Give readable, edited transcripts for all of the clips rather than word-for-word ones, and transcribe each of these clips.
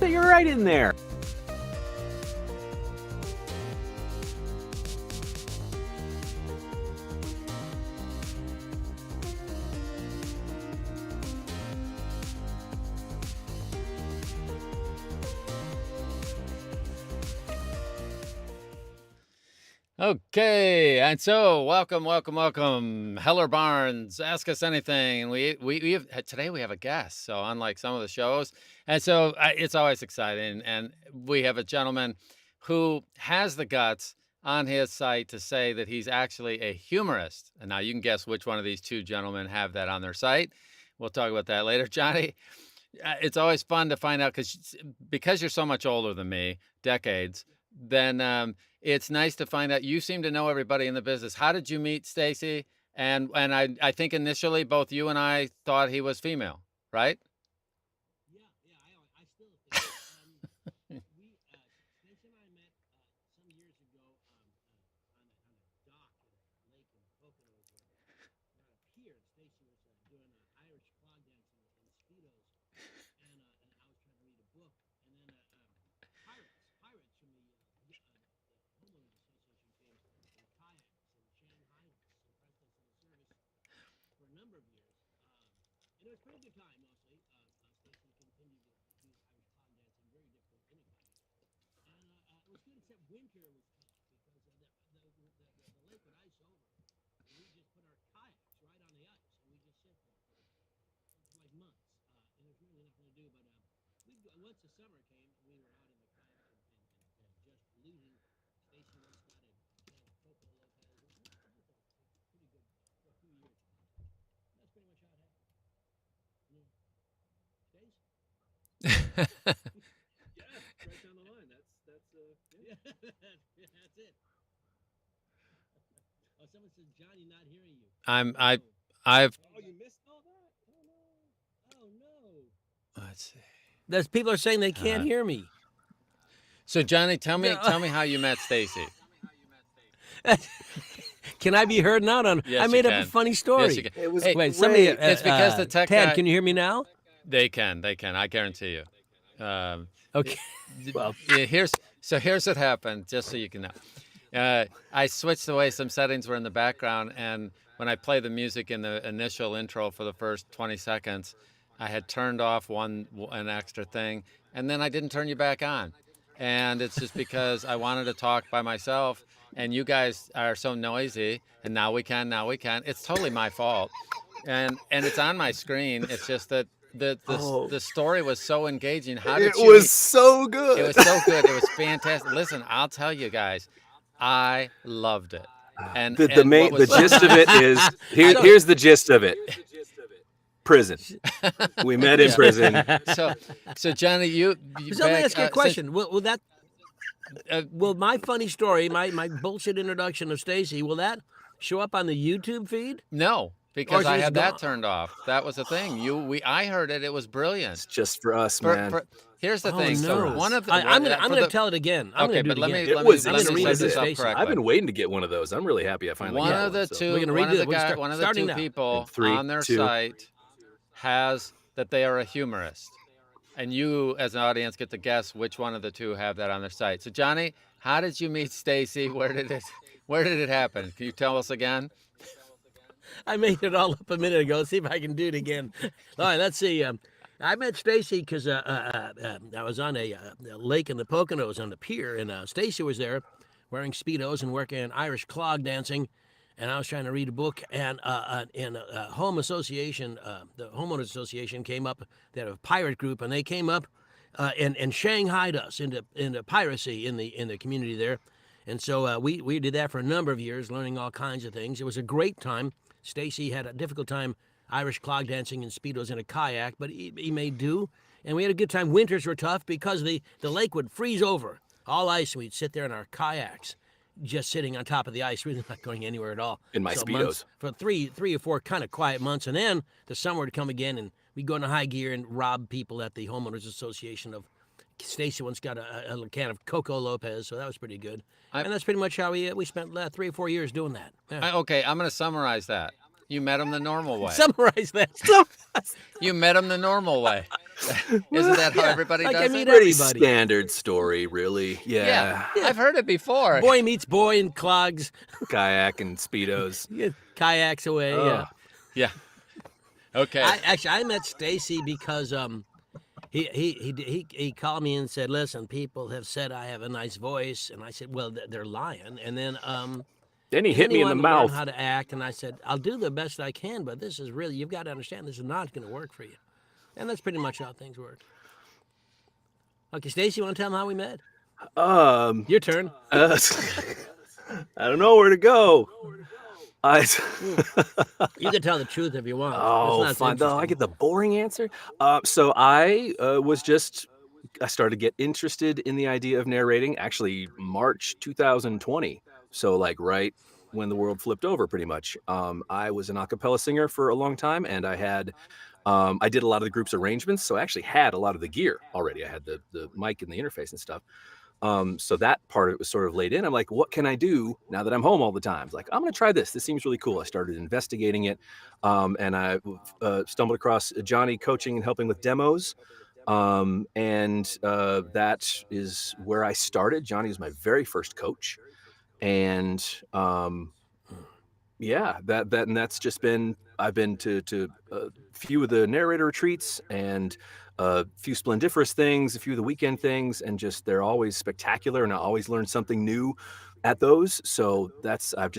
that you're right in there. Okay, and so welcome, Heller Barnes. Ask us anything. We have, today we have a guest, so unlike some of the shows, and so it's always exciting. And we have a gentleman who has the guts on his site to say that he's actually a humorist. And now you can guess which one of these two gentlemen have that on their site. We'll talk about that later, Johnny. It's always fun to find out because you're so much older than me, decades. Then it's nice to find out you seem to know everybody in the business. How did you meet Stacy? And I think initially both you and I thought he was female, right? Yeah, I still think. Stacy and I met some years ago on a dock at a lake in the Poconos, on a pier. Stacy was doing Irish clog dancing in Speedos, and I was trying to read a book, and then pirates from the homeowners association came in kayaks and Shanghai us and pressed us in the service for a number of years. And it was a pretty good time mostly. Stacy continued to do Irish clown dancing, very difficult in a kayak. And it was good, except winter was tough because the lake would ice over. And we just put our kayaks right on the ice and we just sit there for like months. And there's really nothing to do. But once the summer came, we were out in the kayaks and just losing. Stacy once got a can of Coco Lopez. It was pretty good for a few years. That's pretty much how it happened. Stace? Yeah, right down the line. That's Yeah, that's it. Oh, someone said Johnny not hearing you. I've Oh, you missed all that? Oh no. let's see. There's people are saying they can't hear me. So Johnny, tell me how you met Stacy. Can I be heard now? Yes, I made you up a can. funny story. Yes, you can. It was Hey, Wait, somebody. it's because the tech Ted, guy- can you hear me now? They can. I guarantee you. Okay. Well, here's what happened, just so you can know. I switched the way some settings were in the background, and when I play the music in the initial intro for the first 20 seconds, I had turned off an extra thing, and then I didn't turn you back on. And it's just because I wanted to talk by myself, and you guys are so noisy, and now we can. It's totally my fault. And it's on my screen. It's just that the story was so engaging. It was so good. It was so good. It was fantastic. Listen, I'll tell you guys, I loved it. And The what was gist of it is here's the gist of it. Prison. We met in prison. So Johnny, So let me ask you a question. Will my funny story, my bullshit introduction of Stacy, will that show up on the YouTube feed? No, because I she's had that gone. turned off. That was the thing. I heard it. It was brilliant. It's just for us, man. Here's the Oh, thing. no. So one of the I'm gonna tell it again. I'm Okay, gonna do but it let again. me It was let me read set it this to up Stacy. correctly. I've been waiting to get one of those. I'm really happy I finally One got of the so. two, We're gonna one of redo the it. We'll guy, start- one of the starting two now. people In 3, on their 2. site has that they are a humorist, and you, as an audience, get to guess which one of the two have that on their site. So, Johnny, how did you meet Stacy? Where did it happen? Can you tell us again? I made it all up a minute ago. Let's see if I can do it again. All right, let's see. I met Stacy because I was on a lake in the Poconos on the pier, and Stacy was there wearing Speedos and working Irish clog dancing, and I was trying to read a book, and a home association, the homeowners association came up. They had a pirate group, and they came up and shanghaied us into piracy in the community there. And so we did that for a number of years, learning all kinds of things. It was a great time. Stacy had a difficult time Irish clog dancing in Speedos in a kayak, but he made do. And we had a good time. Winters were tough because the lake would freeze over, all ice, and we'd sit there in our kayaks, just sitting on top of the ice, really not going anywhere at all. In my Speedos. For three or four kind of quiet months. And then the summer would come again, and we'd go into high gear and rob people at the Homeowners Association of. Stacy once got a can of Coco Lopez, so that was pretty good. And that's pretty much how we spent 3 or 4 years doing that. Yeah. Okay, I'm going to summarize that. You met him the normal way. Summarize that. You met him the normal way. Isn't that how Yeah, everybody like I does mean, it? pretty everybody. standard story, really. Yeah. Yeah. I've heard it before. Boy meets boy in clogs, Kayak and speedos. kayaks away. Yeah. Yeah. Okay. I met Stacy because he called me and said, "Listen, people have said I have a nice voice," and I said, "Well, they're lying." And then Then he hit me in the wanted to learn mouth. how to act, and I said, "I'll do the best I can, but this is really you've got to understand this is not going to work for you." And that's pretty much how things work. Okay, Stacy, you want to tell them how we met? Your turn. I don't know where to go. You can tell the truth if you want. Oh, fine. Though I get the boring answer. So I started to get interested in the idea of narrating actually March 2020. So like right when the world flipped over, pretty much. I was an a cappella singer for a long time, and I did a lot of the group's arrangements. So I actually had a lot of the gear already. I had the mic and the interface and stuff. So that part of it was sort of laid in. I'm like, what can I do now that I'm home all the time? It's like, I'm going to try this. This seems really cool. I started investigating it. And I stumbled across Johnny coaching and helping with demos. That is where I started. Johnny was my very first coach. And yeah, that's just been, I've been to a few of the narrator retreats and a few splendiferous things, a few of the weekend things, and just they're always spectacular, and I always learn something new at those. So I've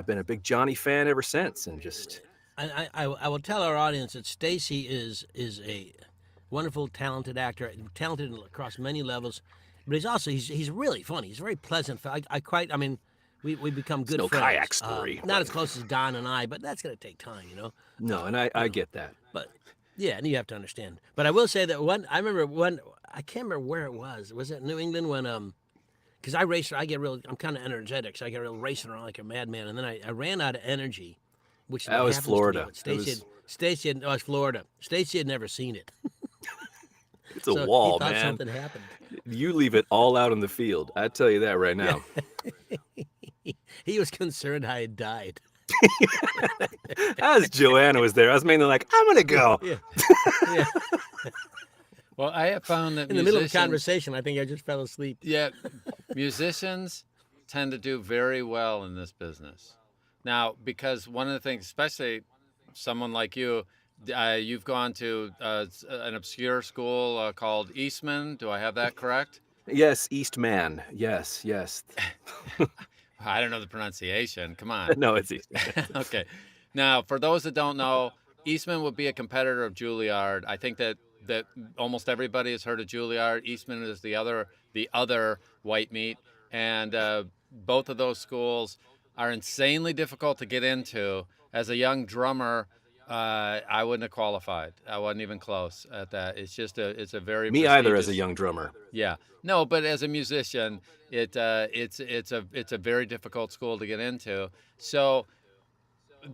been a big Johnny fan ever since, and just I will tell our audience that Stacy is a wonderful, talented actor, talented across many levels, but he's really funny. He's very pleasant. I mean, we become good no friends. kayak story. Not as close as Don and I, but that's going to take time, you know. No, and I get that. But yeah, and you have to understand. But I will say that I can't remember where it was. Was it New England when because I'm kind of energetic, so I get real racing around like a madman, and then I ran out of energy, which That was happens to me, Florida. but Stacy had, oh, it's Florida. Stacy had never seen it. It's a So wall, he thought man. something happened. You leave it all out in the field. I tell you that right now. He was concerned I had died. As Joanna was there, I was mainly like, I'm gonna go. Yeah. Well, I have found that In the middle of the conversation, I think I just fell asleep. Yeah, musicians tend to do very well in this business. Now, because one of the things, especially someone like you, you've gone to an obscure school called Eastman. Do I have that correct? Yes, Eastman. Yes. I don't know the pronunciation. Come on. No, it's East. Okay. Now, for those that don't know, Eastman would be a competitor of Juilliard. I think that almost everybody has heard of Juilliard. Eastman is the other white meat, and both of those schools are insanely difficult to get into. As a young drummer, I wouldn't have qualified. I wasn't even close at that. It's a very Me either as a prestigious- young drummer. Yeah, no, but as a musician, it's a very difficult school to get into. So,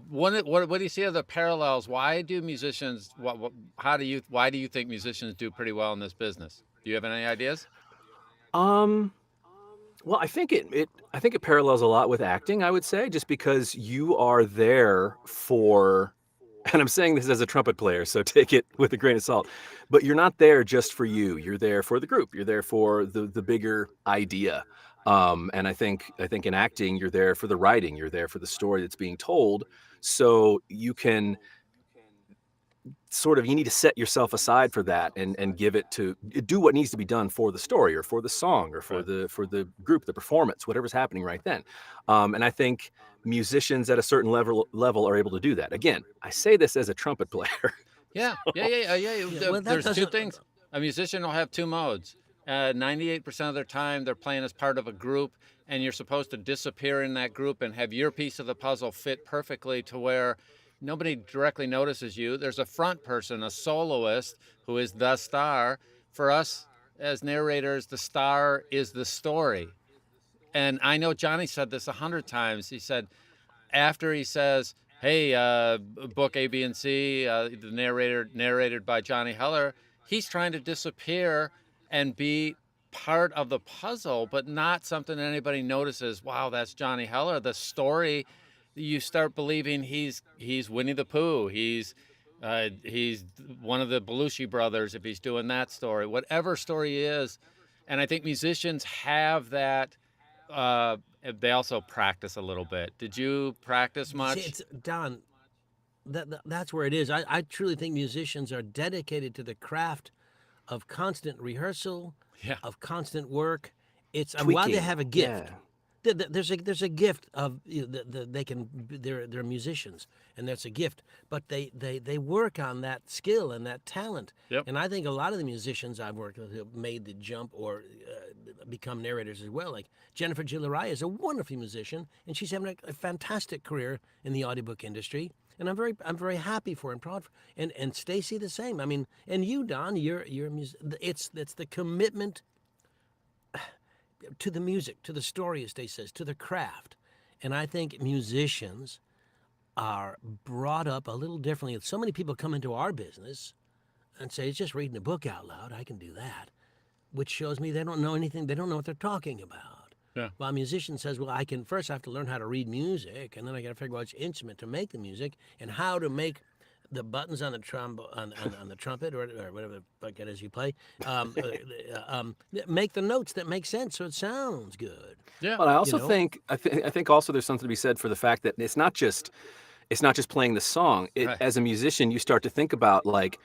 what do you see are the parallels? Why do musicians? Why do you think musicians do pretty well in this business? Do you have any ideas? Well, I think it parallels a lot with acting, I would say, just because you are there for, and I'm saying this as a trumpet player, so take it with a grain of salt, but you're not there just for you. You're there for the group. You're there for the bigger idea. And I think in acting, you're there for the writing. You're there for the story that's being told. So you can you need to set yourself aside for that and give it to do what needs to be done for the story or for the song or for the group, the performance, whatever's happening right then. And I think musicians at a certain level are able to do that. Again, I say this as a trumpet player. Yeah. Well, There's two doesn't- things. A musician will have two modes. 98% of their time, they're playing as part of a group, and you're supposed to disappear in that group and have your piece of the puzzle fit perfectly to where nobody directly notices you. There's a front person, a soloist, who is the star. For us as narrators, the star is the story. And I know Johnny said this 100 times. He said, after he says, hey, book A, B, and C, the narrated by Johnny Heller, he's trying to disappear and be part of the puzzle, but not something anybody notices. Wow, that's Johnny Heller. The story, you start believing he's Winnie the Pooh. He's He's one of the Belushi brothers if he's doing that story, whatever story is. And I think musicians have that. They also practice a little bit. Did you practice See, much? it's Don. That's where it is. I truly think musicians are dedicated to the craft of constant rehearsal, Yeah. of constant work. It's while they Tweaking. have a gift. Yeah. There's a gift of they can they're musicians, and that's a gift, but they work on that skill and that talent. Yep. And I think a lot of the musicians I've worked with have made the jump or become narrators as well. Like Jennifer Gillirai is a wonderful musician, and she's having a fantastic career in the audiobook industry. And I'm very happy for her and proud for. And Stacy the same. I mean, and you, Don, you're it's the commitment to the music, to the story, as Stacy says, to the craft. And I think musicians are brought up a little differently. So many people come into our business and say, it's just reading a book out loud. I can do that, which shows me they don't know anything. They don't know what they're talking about. Yeah. While a musician says, well, I have to learn how to read music, and then I got to figure out which instrument to make the music and how to make the buttons on the on the trumpet or whatever the fuck it is you play, make the notes that make sense so it sounds good. Yeah. But I also know? I think also there's something to be said for the fact that it's not just playing the song. Right. As a musician, you start to think about like,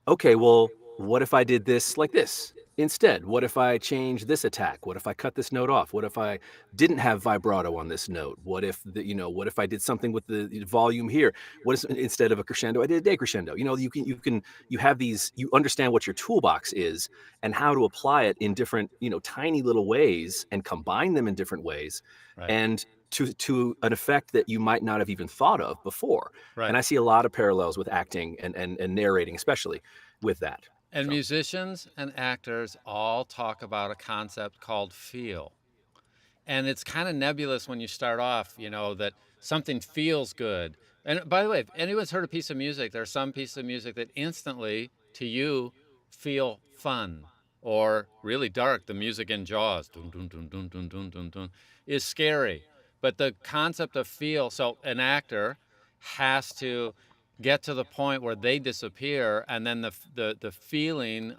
okay, well, what if I did this like this instead? What if I change this attack? What if I cut this note off? What if I didn't have vibrato on this note? What if what if I did something with the volume here? What is instead of a crescendo, I did a decrescendo? You have these, you understand what your toolbox is and how to apply it in different, tiny little ways and combine them in different ways. Right. And to an effect that you might not have even thought of before. Right. And I see a lot of parallels with acting and narrating, especially with that. And So. musicians and actors all talk about a concept called feel. And it's kind of nebulous when you start off, that something feels good. And by the way, if anyone's heard a piece of music, there are some pieces of music that instantly, to you, feel fun or really dark. The music in Jaws, dun, dun, dun, dun, dun, dun, dun, dun, is scary. But the concept of feel, so an actor has to get to the point where they disappear, and then the feeling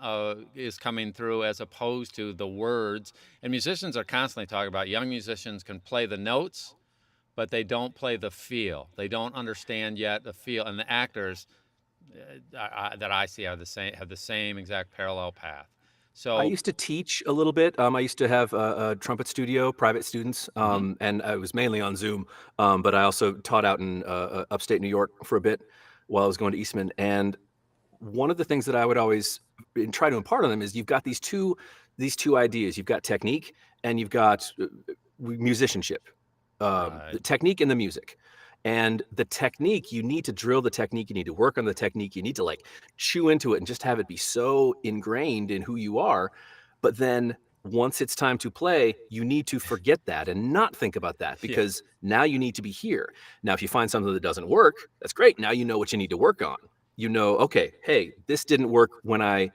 is coming through as opposed to the words. And musicians are constantly talking about young musicians can play the notes, but they don't play the feel. They don't understand yet the feel. And the actors that I see have the same exact parallel path. So I used to teach a little bit. I used to have a trumpet studio, private students, and I was mainly on Zoom. But I also taught out in upstate New York for a bit while I was going to Eastman. And one of the things that I would always try to impart on them is you've got these two ideas. You've got technique and you've got musicianship. The technique and the music. And the technique, you need to drill the technique, you need to work on the technique, you need to like chew into it and just have it be so ingrained in who you are. But then once it's time to play, you need to forget that and not think about that because now you need to be here. Now, if you find something that doesn't work, that's great. Now you know what you need to work on. Okay, hey, this didn't work when I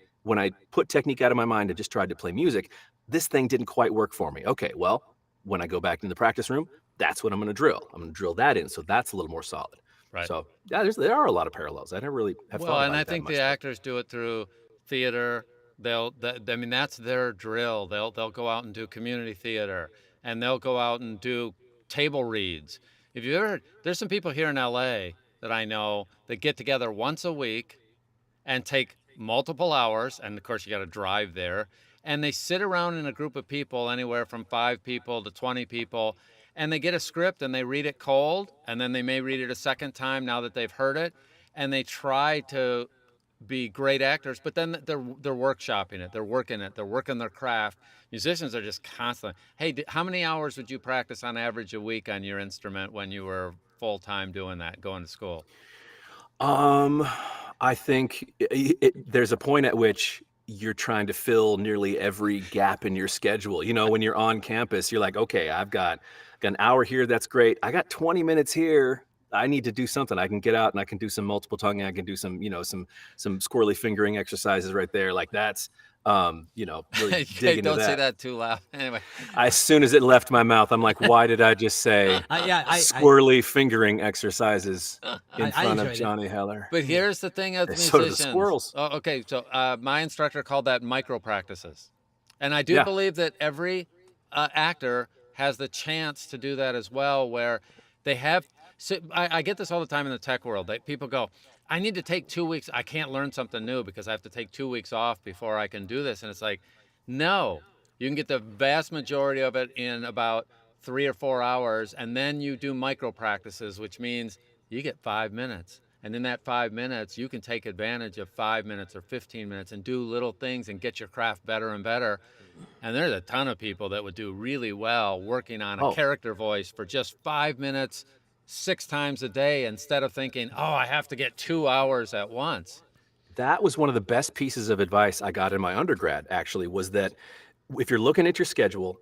put technique out of my mind and just tried to play music. This thing didn't quite work for me. Okay, well, when I go back in the practice room, that's what I'm going to drill. I'm going to drill that in, so that's a little more solid. Right. So yeah, there are a lot of parallels. I never really have thought about it. And I think the actors do it through theater. That's their drill. They'll go out and do community theater, and they'll go out and do table reads. If you ever, there's some people here in LA that I know that get together once a week and take multiple hours, and of course you got to drive there, and they sit around in a group of people, anywhere from 5 people to 20 people, and they get a script and they read it cold, and then they may read it a second time now that they've heard it, and they try to be great actors, but then they're workshopping it, they're working their craft. Musicians are just constantly, hey, how many hours would you practice on average a week on your instrument when you were full-time doing that, going to school? I think there's a point at which you're trying to fill nearly every gap in your schedule. When you're on campus, you're like, okay, I've got an hour here. That's great. I got 20 minutes here. I need to do something. I can get out and I can do some multiple tonguing. I can do some, some squirrely fingering exercises right there. Like that's, really Okay, dig into don't say that. that too loud. Anyway, As soon as it left my mouth, I'm like, why did I just say I squirrely fingering exercises in I front of enjoyed it. Johnny Heller? but here's the thing of And so do the musicians. squirrels. Oh, okay, so my instructor called that micro practices, and I do Yeah. believe that every actor has the chance to do that as well, where they have. So I get this all the time in the tech world. That people go, I need to take 2 weeks. I can't learn something new because I have to take 2 weeks off before I can do this. And it's like, no, you can get the vast majority of it in about 3 or 4 hours, and then you do micro practices, which means you get 5 minutes. And in that 5 minutes, you can take advantage of 5 minutes or 15 minutes and do little things and get your craft better and better. And there's a ton of people that would do really well working on a Oh. character voice for just 5 minutes, 6 times a day, instead of thinking, oh, I have to get 2 hours at once. That was one of the best pieces of advice I got in my undergrad, actually, was that if you're looking at your schedule,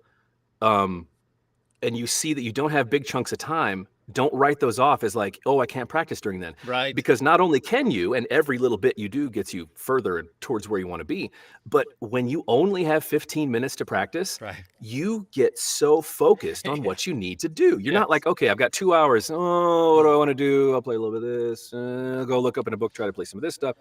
and you see that you don't have big chunks of time, don't write those off as like, oh, I can't practice during then. Right. Because not only can you, and every little bit you do gets you further towards where you want to be, but when you only have 15 minutes to practice, Right. you get so focused on what you need to do. You're not Yes. like, okay, I've got 2 hours. Oh, what do I want to do? I'll play a little bit of this. I'll go look up in a book, try to play some of this stuff.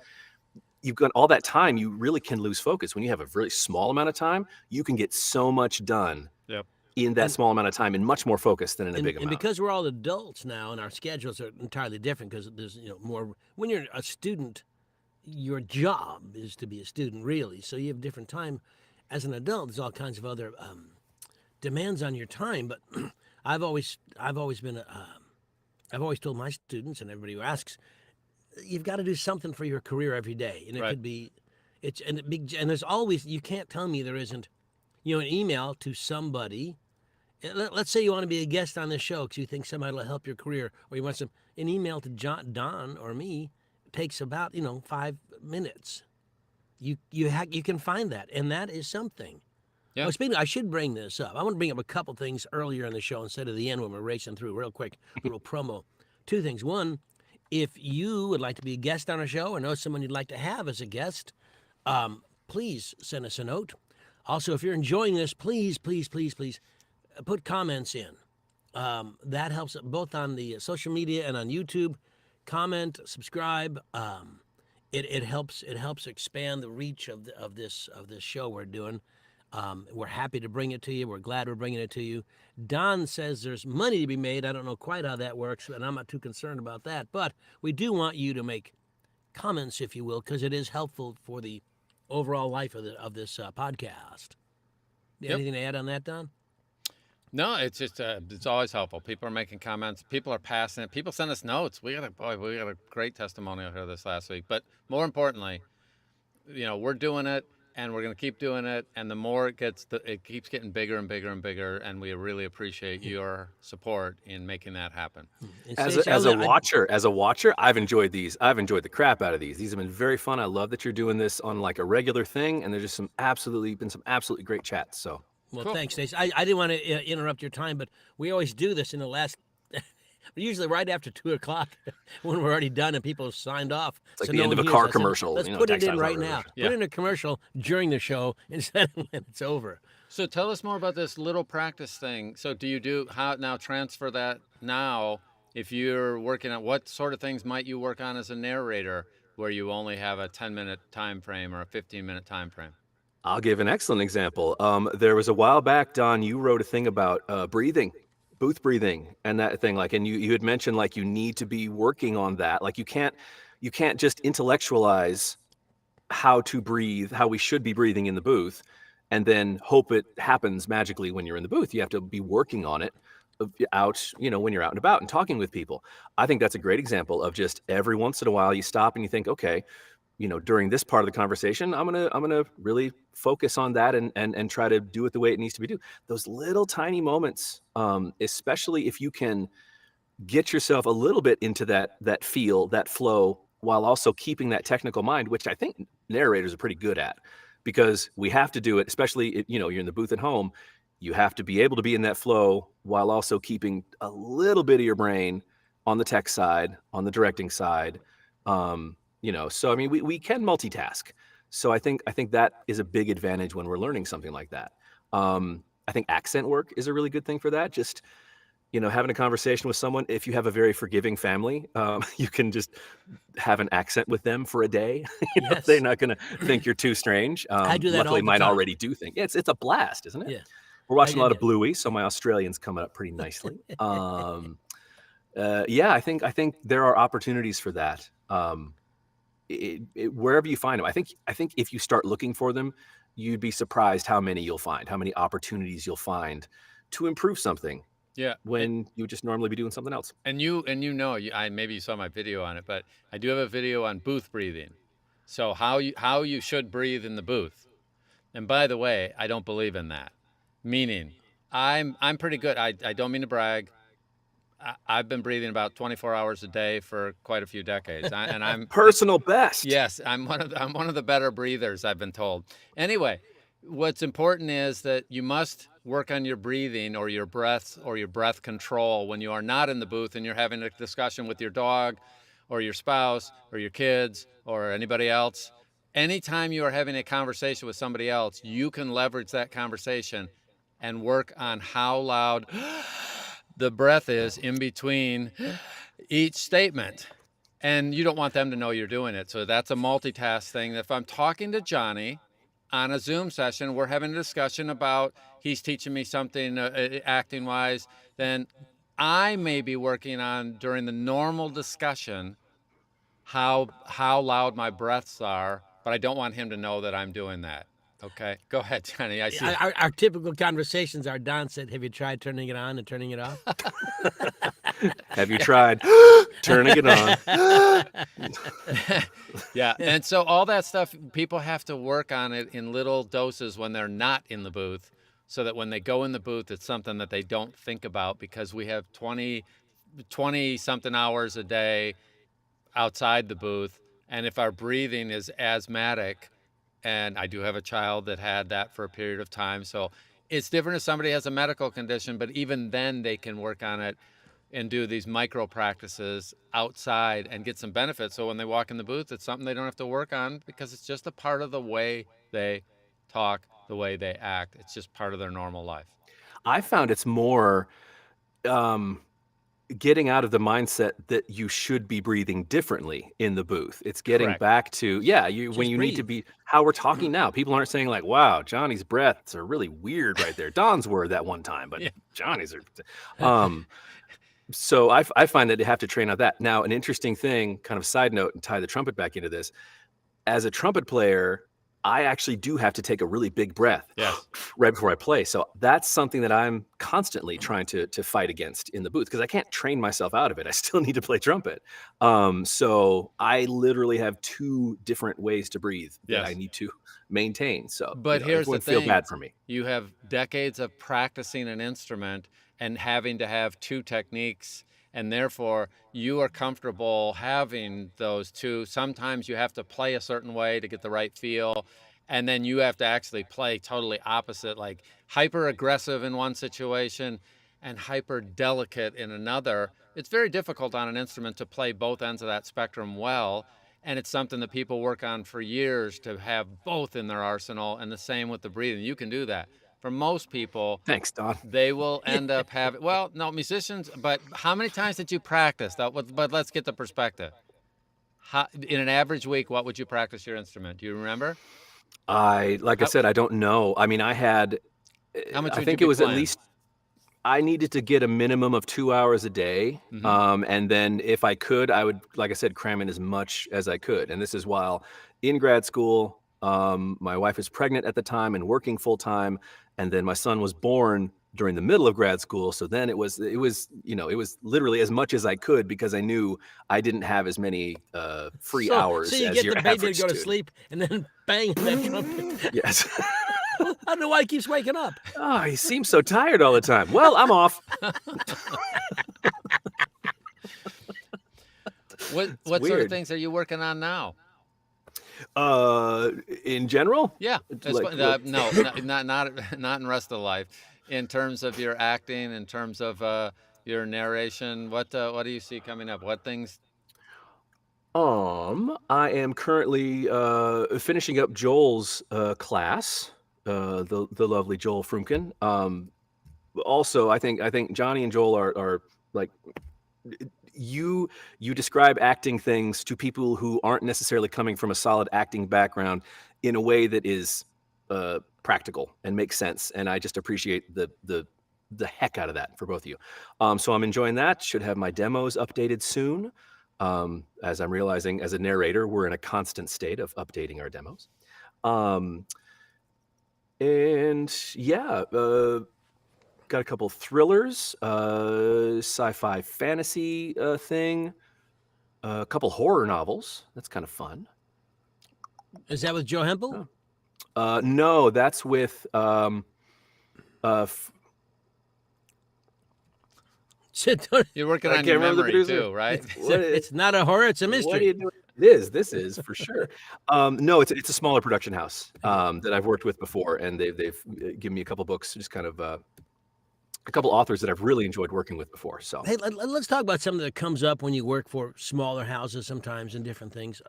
You've got all that time, you really can lose focus. When you have a really small amount of time, you can get so much done Yep. in that And- small amount of time and much more focused than in a And, big and amount. because we're all adults now and our schedules are entirely different because there's more. When you're a student, your job is to be a student, really. So you have different time. As an adult, there's all kinds of other demands on your time. But I've always been I've always told my students and everybody who asks, you've got to do something for your career every day, and it Right. could be and there's always, you can't tell me there isn't, an email to somebody. Let's say you want to be a guest on this show because you think somebody will help your career, or you want an email to Don or me takes about 5 minutes. You can find that, and that is something. Yeah. Oh, speaking, I should bring this up. I want to bring up a couple things earlier in the show instead of the end when we're racing through real quick. Little promo. 2 things. One, if you would like to be a guest on our show or know someone you'd like to have as a guest, please send us a note. Also, if you're enjoying this, please put comments in. That helps both on the social media and on YouTube. Comment, subscribe. It helps expand the reach of this show we're doing. We're happy to bring it to you. We're glad we're bringing it to you. Don says there's money to be made. I don't know quite how that works, and I'm not too concerned about that. But we do want you to make comments, if you will, because it is helpful for the overall life of this podcast. Yep. Anything to add on that, Don? No, it's just it's always helpful. People are making comments. People are passing it. People send us notes. We got a great testimonial here this last week. But more importantly, we're doing it, and we're going to keep doing it. And the more it gets, it keeps getting bigger and bigger and bigger. And we really appreciate your support in making that happen. And As Stacey, a watcher, I've enjoyed these. I've enjoyed the crap out of these. These have been very fun. I love that you're doing this on like a regular thing, and there's just some absolutely great chats. So Well, Cool. thanks, Stacey. I didn't want to interrupt your time, but we always do this in the last, usually right after 2 o'clock when we're already done and people have signed off. it's like so the no end of one a hears car us. And commercial. Let's put it text in right message. now. Yeah. Put in a commercial during the show instead of when it's over. So tell us more about this little practice thing. So do you transfer that now? If you're working on, what sort of things might you work on as a narrator where you only have a 10-minute time frame or a 15-minute time frame? I'll give an excellent example. There was a while back, Don, you wrote a thing about breathing, booth breathing, and that thing. Like, and you had mentioned like you need to be working on that. Like you can't just intellectualize how to breathe, how we should be breathing in the booth, and then hope it happens magically when you're in the booth. You have to be working on it out, when you're out and about and talking with people. I think that's a great example of just every once in a while you stop and you think, okay, during this part of the conversation, I'm gonna really focus on that and try to do it the way it needs to be done. Those little tiny moments, especially if you can get yourself a little bit into that feel, that flow, while also keeping that technical mind, which I think narrators are pretty good at, because we have to do it, especially if, you're in the booth at home. You have to be able to be in that flow while also keeping a little bit of your brain on the tech side, on the directing side. So I mean, we can multitask. So I think that is a big advantage when we're learning something like that. I think accent work is a really good thing for that. Just having a conversation with someone. If you have a very forgiving family, you can just have an accent with them for a day. They're Yes. not going to think you're too strange. I do that all Luckily, the mine time. already do think. Yeah, it's a blast, isn't it? Yeah. We're watching a lot yeah. of Bluey, so my Australian's coming up pretty nicely. Yeah, I think there are opportunities for that. Wherever you find them, I think if you start looking for them, you'd be surprised how many you'll find, how many opportunities you'll find to improve something Yeah. when you would just normally be doing something else. And maybe you saw my video on it, but I do have a video on booth breathing. So how you should breathe in the booth. And by the way, I don't believe in that. Meaning, I'm pretty good. I don't mean to brag. I've been breathing about 24 hours a day for quite a few decades, and I'm Personal best. Yes, I'm one of the better breathers, I've been told. Anyway, what's important is that you must work on your breathing or your breaths or your breath control when you are not in the booth and you're having a discussion with your dog or your spouse or your kids or anybody else. Anytime you are having a conversation with somebody else, you can leverage that conversation and work on how loud the breath is in between each statement. And you don't want them to know you're doing it. So that's a multitask thing. If I'm talking to Johnny on a Zoom session, we're having a discussion about he's teaching me something acting wise, then I may be working on during the normal discussion how loud my breaths are, but I don't want him to know that I'm doing that. Okay, go ahead, Johnny. I see. Our typical conversations are Don said, "Have you tried turning it on and turning it off?" Have you tried turning it on? Yeah, and so all that stuff, people have to work on it in little doses when they're not in the booth, so that when they go in the booth, it's something that they don't think about, because we have 20 something hours a day outside the booth. And if our breathing is asthmatic, and I do have a child that had that for a period of time, so it's different if somebody has a medical condition, but even then they can work on it and do these micro practices outside and get some benefits. So when they walk in the booth, it's something they don't have to work on, because it's just a part of the way they talk, the way they act. It's just part of their normal life. I found it's more getting out of the mindset that you should be breathing differently in the booth. It's getting Correct. back to, when you need to be how we're talking now. People aren't saying like, wow, Johnny's breaths are really weird right there. Don's were that one time, but Johnny's are. So I find that you have to train on that. Now, an interesting thing, kind of side note, and tie the trumpet back into this. As a trumpet player, I actually do have to take a really big breath right before I play. So that's something that I'm constantly trying to fight against in the booth, because I can't train myself out of it. I still need to play trumpet. So I literally have two different ways to breathe that I need to maintain. So, but here's the thing: feel bad for me. You have decades of practicing an instrument and having to have two techniques, and therefore you are comfortable having those two. Sometimes you have to play a certain way to get the right feel, and then you have to actually play totally opposite, like hyper aggressive in one situation and hyper delicate in another. It's very difficult on an instrument to play both ends of that spectrum well, and it's something that people work on for years to have both in their arsenal. And the same with the breathing. You can do that. For most people, thanks, Don, they will end up having, musicians, but how many times did you practice? But let's get the perspective. In an average week, what would you practice your instrument? Do you remember? I said, I don't know. I mean, I had, how much I think it was playing? At least, I needed to get a minimum of 2 hours a day. And then if I could, I would, like I said, cram in as much as I could. And this is while in grad school. My wife was pregnant at the time and working full time. And then my son was born during the middle of grad school. So then it was literally as much as I could, because I knew I didn't have as many free hours. So you as get your the baby to go to student. sleep and then bang that trumpet. Yes. I don't know why he keeps waking up. Oh, he seems so tired all the time. Well, I'm off. What sort of things are you working on now? In general? Yeah. Like, no, not in the rest of life. In terms of your acting, in terms of your narration? What do you see coming up? What things? I am currently finishing up Joel's class, the lovely Joel Frumkin. Also, I think Johnny and Joel are like you describe acting things to people who aren't necessarily coming from a solid acting background in a way that is practical and makes sense, and I just appreciate the heck out of that for both of you. So I'm enjoying that. Should have my demos updated soon. As I'm realizing, as a narrator, we're in a constant state of updating our demos. And yeah, got a couple thrillers, sci-fi fantasy thing, a couple horror novels. That's kind of fun. Is that with Joe Hempel? Oh. No, that's with You're working I on your can't remember the memory producer. too, right? It's not a horror; it's a What are mystery. you doing? It is. This is for sure. No, it's a smaller production house that I've worked with before, and they've given me a couple books, just kind of a couple authors that I've really enjoyed working with before. So Hey, let's talk about something that comes up when you work for smaller houses sometimes and different things.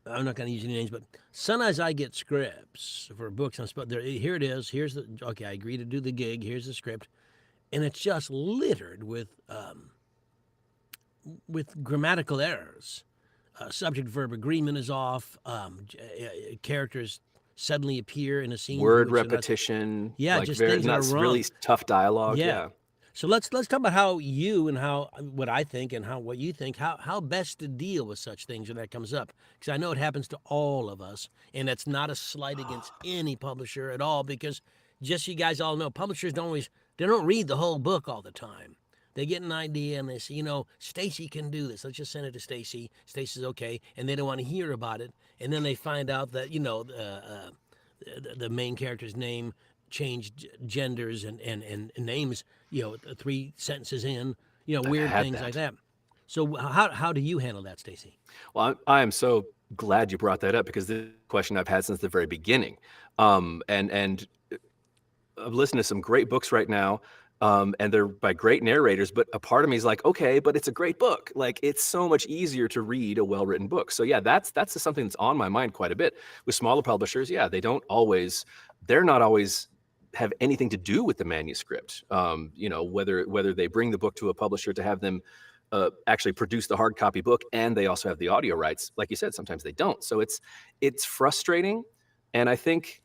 I'm not going to use any names, but sometimes I get scripts for books. Here it is. Here's the okay. I agree to do the gig. Here's the script, and it's just littered with grammatical errors. Subject-verb agreement is off. Characters suddenly appear in a scene. word repetition, Yeah, like just very things that not are wrong. really tough dialogue. Yeah. Yeah. So let's talk about how you and how what I think and what you think how best to deal with such things when that comes up, because I know it happens to all of us, and it's not a slight against any publisher at all, because just so you guys all know, publishers don't read the whole book all the time. They get an idea and they say, Stacy can do this. Let's just send it to Stacy. Stacy's okay, and they don't want to hear about it, and then they find out that the main character's name changed genders and names, 3 sentences in, weird had things like that. that. So how do you handle that, Stacy? Well, I am so glad you brought that up, because this is a question I've had since the very beginning. And I've listened to some great books right now, and they're by great narrators, but a part of me is like, okay, but it's a great book. Like, it's so much easier to read a well-written book. So yeah, that's something that's on my mind quite a bit. With smaller publishers, yeah, they're not always have anything to do with the manuscript. Whether they bring the book to a publisher to have them actually produce the hard copy book, and they also have the audio rights. Like you said, sometimes they don't. So it's frustrating. And I think,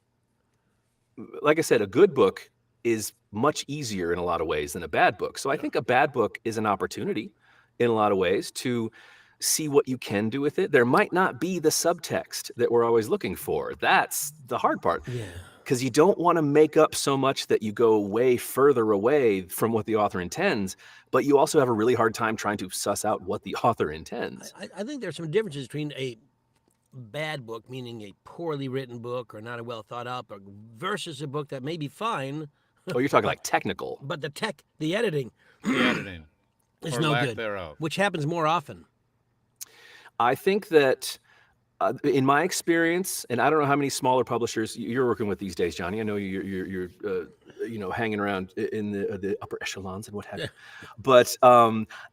like I said, a good book is much easier in a lot of ways than a bad book. So I think a bad book is an opportunity in a lot of ways to see what you can do with it. There might not be the subtext that we're always looking for. That's the hard part. Yeah. Because you don't want to make up so much that you go way further away from what the author intends, but you also have a really hard time trying to suss out what the author intends. I think there's some differences between a bad book, meaning a poorly written book or not a well thought out book, versus a book that may be fine. Oh, you're talking like technical. But the editing is or no lack good, thereof. which happens more often. I think that in my experience, and I don't know how many smaller publishers you're working with these days, Johnny. I know you're hanging around in the upper echelons and what have you. But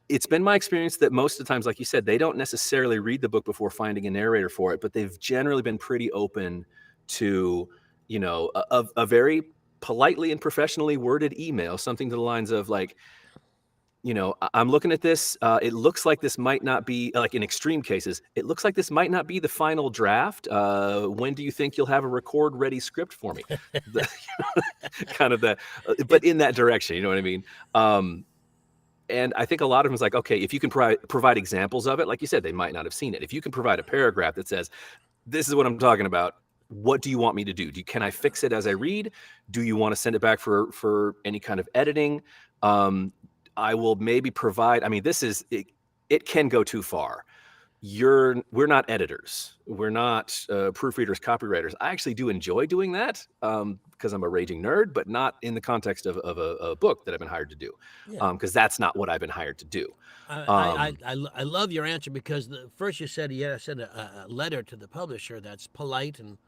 it's been my experience that most of the times, like you said, they don't necessarily read the book before finding a narrator for it, but they've generally been pretty open to a very politely and professionally worded email, something to the lines of like, I'm looking at this. It looks like this might not be, like in extreme cases, it looks like this might not be the final draft. When do you think you'll have a record ready script for me? Kind of that, but in that direction, you know what I mean? And I think a lot of them is like, okay, if you can provide examples of it, like you said, they might not have seen it. If you can provide a paragraph that says, this is what I'm talking about, what do you want me to do? Can I fix it as I read? Do you want to send it back for any kind of editing? I will maybe provide, it can go too far. We're not editors. We're not proofreaders, copywriters. I actually do enjoy doing that because I'm a raging nerd, but not in the context of a book that I've been hired to do, because that's not what I've been hired to do. I love your answer, because first you said a letter to the publisher that's polite and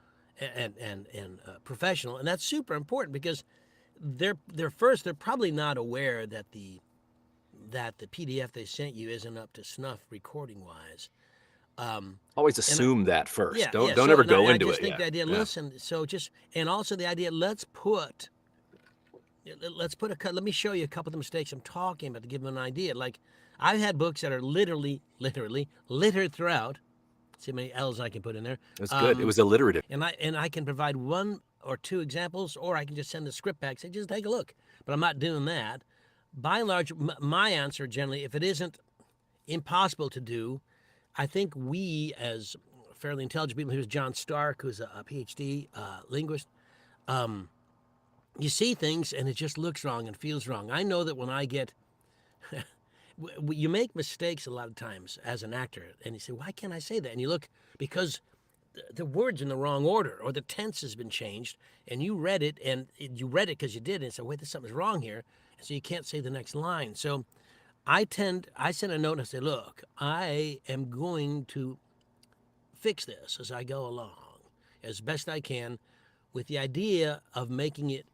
professional, and that's super important, because they're probably not aware that the that the PDF they sent you isn't up to snuff recording wise. Always assume that first. Yeah, Don't yeah. don't So, ever and I, go and I into just it. think the idea. Yeah. Listen. So just and also the idea. Let's put let me show you a couple of the mistakes I'm talking about to give them an idea. Like, I've had books that are literally littered throughout. See how many L's I can put in there. That's good. It was alliterative. And I can provide one or two examples, or I can just send the script back, say, just take a look. But I'm not doing that. By and large, my answer generally, if it isn't impossible to do, I think we, as fairly intelligent people, here's John Stark, who's a PhD linguist, you see things and it just looks wrong and feels wrong. I know that when I get, you make mistakes a lot of times as an actor, and you say, why can't I say that? And you look, because the word's in the wrong order, or the tense has been changed, and you read it, and you read it because you did, and said, wait, there's something's wrong here, and so you can't say the next line. So I send a note and I say, look, I am going to fix this as I go along, as best I can, with the idea of making it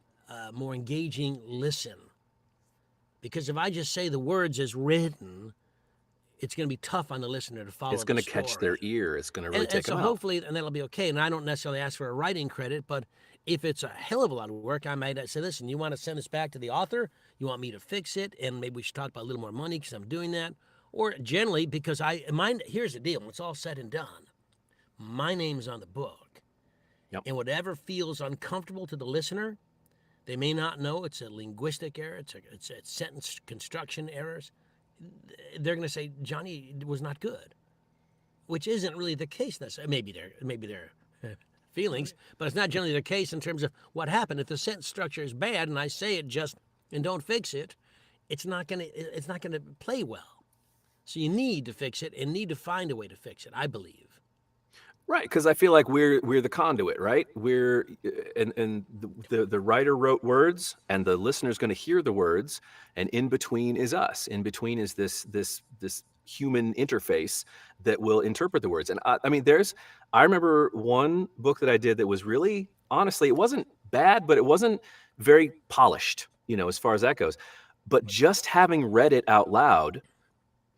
more engaging listen. Because if I just say the words as written, it's going to be tough on the listener to follow. It's going to catch their ear. It's going to really take them out. Hopefully, and that'll be okay. And I don't necessarily ask for a writing credit, but if it's a hell of a lot of work, I might say, listen, you want to send this back to the author? You want me to fix it? And maybe we should talk about a little more money because I'm doing that. Or generally, because here's the deal. When it's all said and done, my name's on the book. Yep. And whatever feels uncomfortable to the listener, they may not know it's a linguistic error, it's a sentence construction errors. They're going to say Johnny was not good, which isn't really the case necessarily. Maybe their feelings, but it's not generally the case in terms of what happened. If the sentence structure is bad and I say it just and don't fix it, it's not going to play well. So you need to fix it and need to find a way to fix it, I believe. Right, because I feel like we're the conduit, right? And the writer wrote words, and the listener's going to hear the words, and in between is us. In between is this human interface that will interpret the words. And I remember one book that I did that was really, honestly, it wasn't bad, but it wasn't very polished, as far as that goes. But just having read it out loud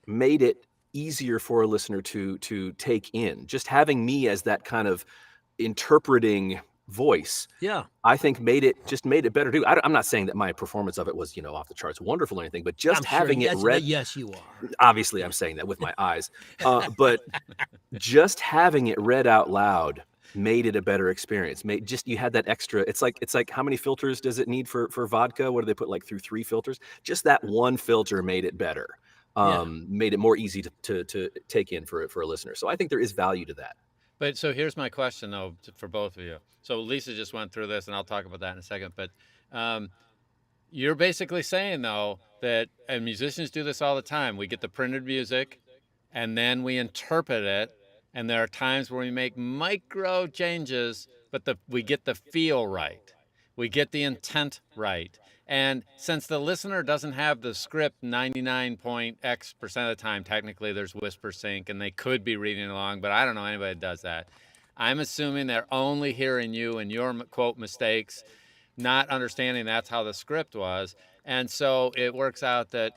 made it easier for a listener to take in. Just having me as that kind of interpreting voice, I think made it better too. I'm not saying that my performance of it was off the charts wonderful or anything, but just having it read. Yes, you are. Obviously, I'm saying that with my eyes, but just having it read out loud made it a better experience. You had that extra. It's like how many filters does it need for vodka? What do they put through 3 filters? Just that one filter made it better. Made it more easy to take in for a listener. So I think there is value to that. But so here's my question though for both of you. So Lisa just went through this, and I'll talk about that in a second. But you're basically saying though that, and musicians do this all the time. We get the printed music, and then we interpret it, and there are times where we make micro changes, but we get the feel right, we get the intent right. And since the listener doesn't have the script 99.x% of the time, technically there's whisper sync and they could be reading along, but I don't know anybody that does that. I'm assuming they're only hearing you and your quote mistakes, not understanding that's how the script was. And so it works out that,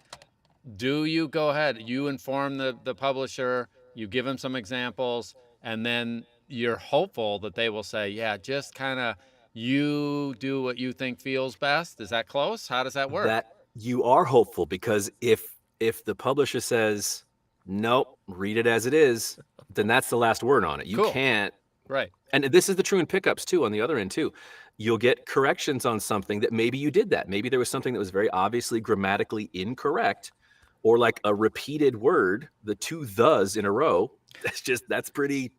do you go ahead, you inform the publisher, you give them some examples, and then you're hopeful that they will say, yeah, just kind of, you do what you think feels best. Is that close? How does that work? That you are hopeful, because if the publisher says, nope, read it as it is, then that's the last word on it. You can't. Right. And this is the true in pickups too, on the other end too. You'll get corrections on something that maybe you did that. Maybe there was something that was very obviously grammatically incorrect, or like a repeated word, the 2 thes in a row. That's pretty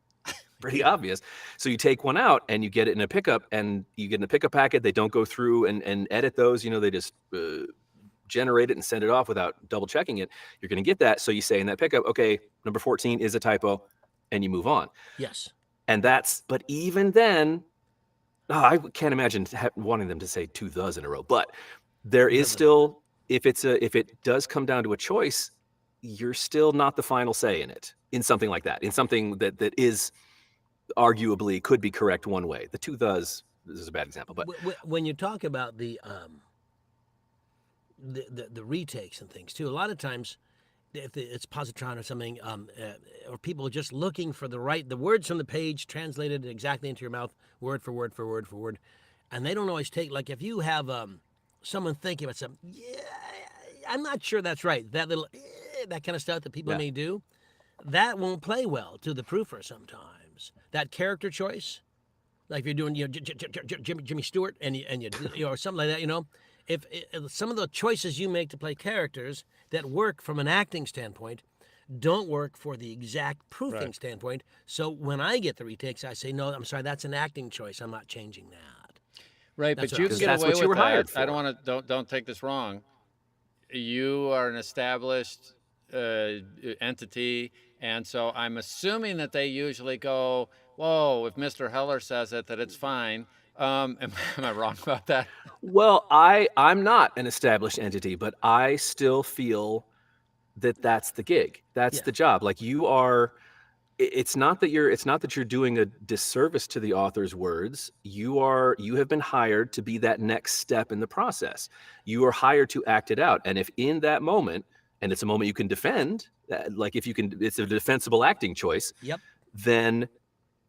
obvious. So you take one out and you get it in a pickup, and you get in a pickup packet. They don't go through and edit those. They just generate it and send it off without double checking it. You're going to get that. So you say in that pickup, okay, number 14 is a typo, and you move on. Yes. And but even then, I can't imagine wanting them to say 2 thes in a row. But there is still, if it does come down to a choice, you're still not the final say in it, in something like that, in something that is arguably could be correct one way. The 2 thes, this is a bad example, but when you talk about the the retakes and things too. A lot of times, if it's positron or something, or people just looking for the words from the page translated exactly into your mouth, word for word for word for word, and they don't always take. Like if you have someone thinking about something, yeah, I'm not sure that's right. That little that kind of stuff that people may do, that won't play well to the proofer sometimes. That character choice, like if you're doing Jimmy Stewart and you or something like that, if some of the choices you make to play characters that work from an acting standpoint don't work for the exact proofing standpoint. So when I get the retakes, I say, no, I'm sorry, that's an acting choice. I'm not changing that. Right, That's but what you I'm can saying. get That's away what you with were hired that. I for. don't take this wrong. You are an established entity, and so I'm assuming that they usually go, whoa, if Mr. Heller says it, that it's fine. Am I wrong about that? Well, I'm not an established entity, but I still feel that that's the gig. That's Yeah. the job. Like you are it's not that you're doing a disservice to the author's words. You have been hired to be that next step in the process. You are hired to act it out. And if in that moment, and it's a moment you can defend, like if you can, it's a defensible acting choice, Yep. then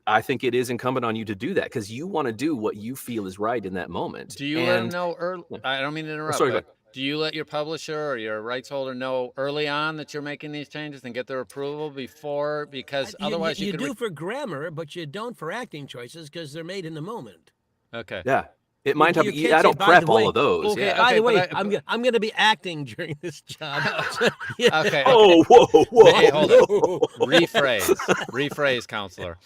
I think it is incumbent on you to do that because you want to do what you feel is right in that moment. Do you let them And know early? I don't mean to interrupt, sorry, go but ahead. do you let your publisher or your rights holder know early on that you're making these changes and get their approval before? Because otherwise you could. do for grammar, but you don't for acting choices because they're made in the moment. Okay. Yeah. It might You have, can't I say, don't by the prep all way, of those. okay, Yeah. By the way, but I'm going to be acting during this job. Yeah. Okay. Oh, whoa. Hey, hold it. No. Rephrase, counselor.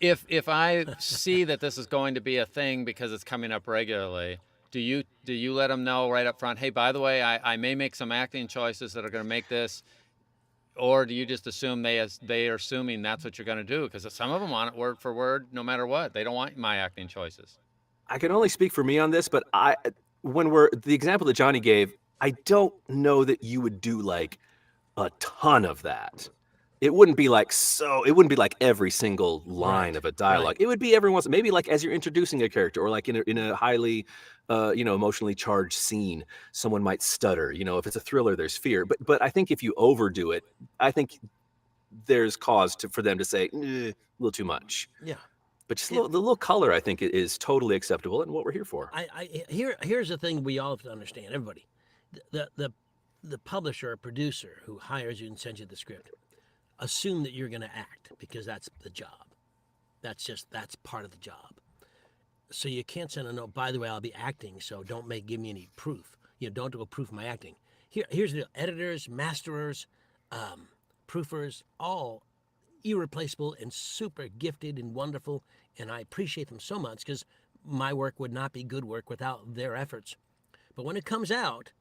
If I see that this is going to be a thing because it's coming up regularly, do you let them know right up front? Hey, by the way, I may make some acting choices that are going to make this, or do you just assume they are assuming that's what you're going to do? Because some of them want it word for word, no matter what. They don't want my acting choices. I can only speak for me on this, but the example that Johnny gave, I don't know that you would do like a ton of that. It wouldn't be like every single line Right, of a dialogue. right. It would be every once, maybe like as you're introducing a character or like in a highly, emotionally charged scene, someone might stutter. If it's a thriller, there's fear. But I think if you overdo it, I think there's cause for them to say a little too much. Yeah. But just the little color, I think, is totally acceptable and what we're here for. Here's the thing we all have to understand, everybody. The publisher or producer who hires you and sends you the script, assume that you're going to act because that's the job. That's part of the job. So you can't send a note, by the way, I'll be acting, so don't give me any proof. Don't go proof my acting. Here's the deal. Editors, masterers, proofers, all irreplaceable and super gifted and wonderful, and I appreciate them so much because my work would not be good work without their efforts. But when it comes out,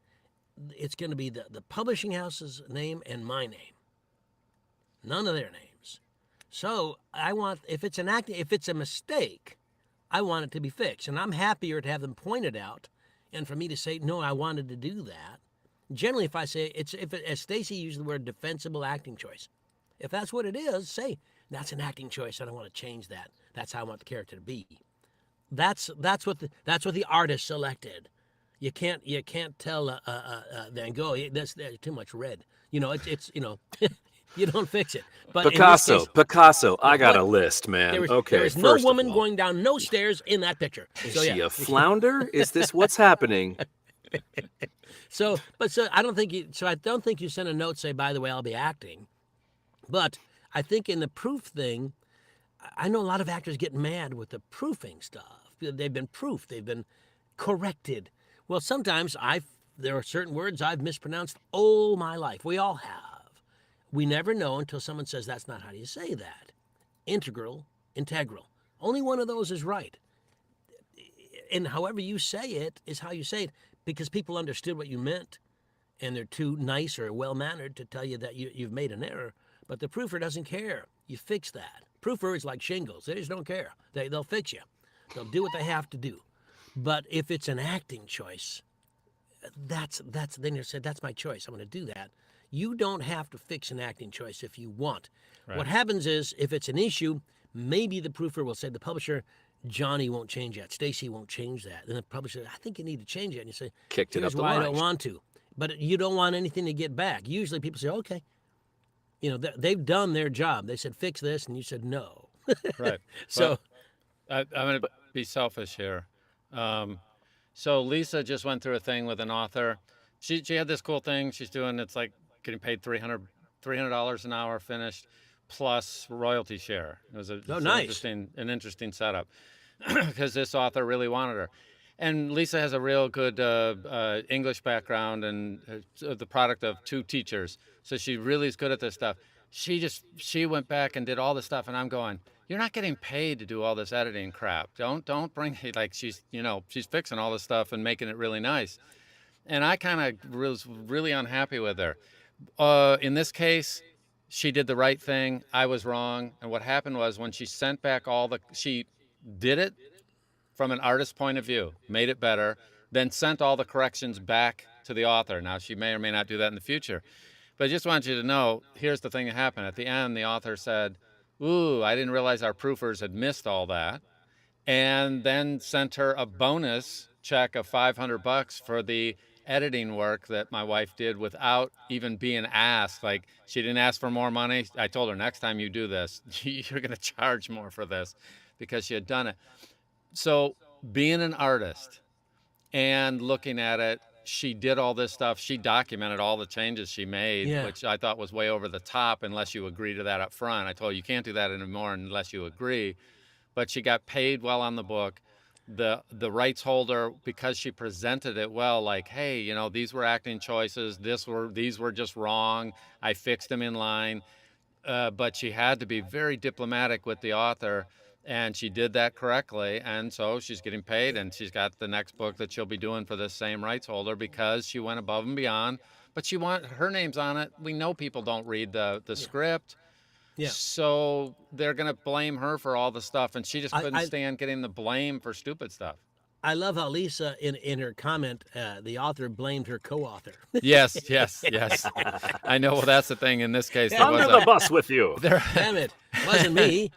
it's going to be the publishing house's name and my name. None of their names. So if it's a mistake, I want it to be fixed. And I'm happier to have them pointed out and for me to say, no, I wanted to do that. Generally, if I say, as Stacy used the word defensible acting choice, if that's what it is, say, that's an acting choice. I don't want to change that. That's how I want the character to be. That's what the artist selected. You can't tell Van Gogh that's too much red. It's you don't fix it. But Picasso. I got a list, man. There was no woman going down no stairs in that picture. Is she a flounder? Is this what's happening? I don't think you send a note say, by the way, I'll be acting. But I think in the proof thing, I know a lot of actors get mad with the proofing stuff. They've been proofed. They've been corrected. Well, sometimes there are certain words I've mispronounced all my life. We all have. We never know until someone says, that's not how you say that. Integral. Only one of those is right. And however you say it is how you say it, because people understood what you meant, and they're too nice or well-mannered to tell you that you've made an error. But the proofer doesn't care. You fix that. Proofer is like shingles. They just don't care. They'll fix you. They'll do what they have to do. But if it's an acting choice, then you said, that's my choice. I'm going to do that. You don't have to fix an acting choice if you want. Right. What happens is, if it's an issue, maybe the proofer will say to the publisher, Johnny won't change that. Stacy won't change that. And the publisher says, I think you need to change it. And you say, Kicked it up here's the why I line. don't want to. But you don't want anything to get back. Usually people say, okay. You know, they've done their job. They said, fix this. And you said, no. Right. So, I'm going to be selfish here. So Lisa just went through a thing with an author. She had this cool thing she's doing. It's like getting paid $300 an hour finished, plus royalty share. It was nice. an interesting setup because this author really wanted her. And Lisa has a real good English background and the product of 2 teachers. So she really is good at this stuff. She went back and did all this stuff, and I'm going, you're not getting paid to do all this editing crap. Don't bring it like she's fixing all this stuff and making it really nice. And I kind of was really unhappy with her. In this case, she did the right thing. I was wrong. And what happened was when she sent back she did it from an artist's point of view, made it better, then sent all the corrections back to the author. Now, she may or may not do that in the future. But I just want you to know, here's the thing that happened. At the end, the author said, ooh, I didn't realize our proofers had missed all that. And then sent her a bonus check of $500 for the editing work that my wife did without even being asked. Like, she didn't ask for more money. I told her, next time you do this, you're going to charge more for this, because she had done it. So being an artist and looking at it, she did all this stuff. She documented all the changes she made, which I thought was way over the top unless you agree to that up front. I told her, you can't do that anymore unless you agree. But she got paid well on the book. The rights holder, because she presented it well, like, hey, you know, these were acting choices. These were just wrong. I fixed them in line. But she had to be very diplomatic with the author, and she did that correctly. And so she's getting paid, and she's got the next book that she'll be doing for this same rights holder because she went above and beyond. But her name's on it. We know people don't read the script. Yeah. So they're going to blame her for all the stuff, and she just couldn't stand getting the blame for stupid stuff. I love how Lisa, in her comment, the author blamed her co-author. Yes. I know. Well, that's the thing in this case. Under the bus with you. Damn it. Wasn't me.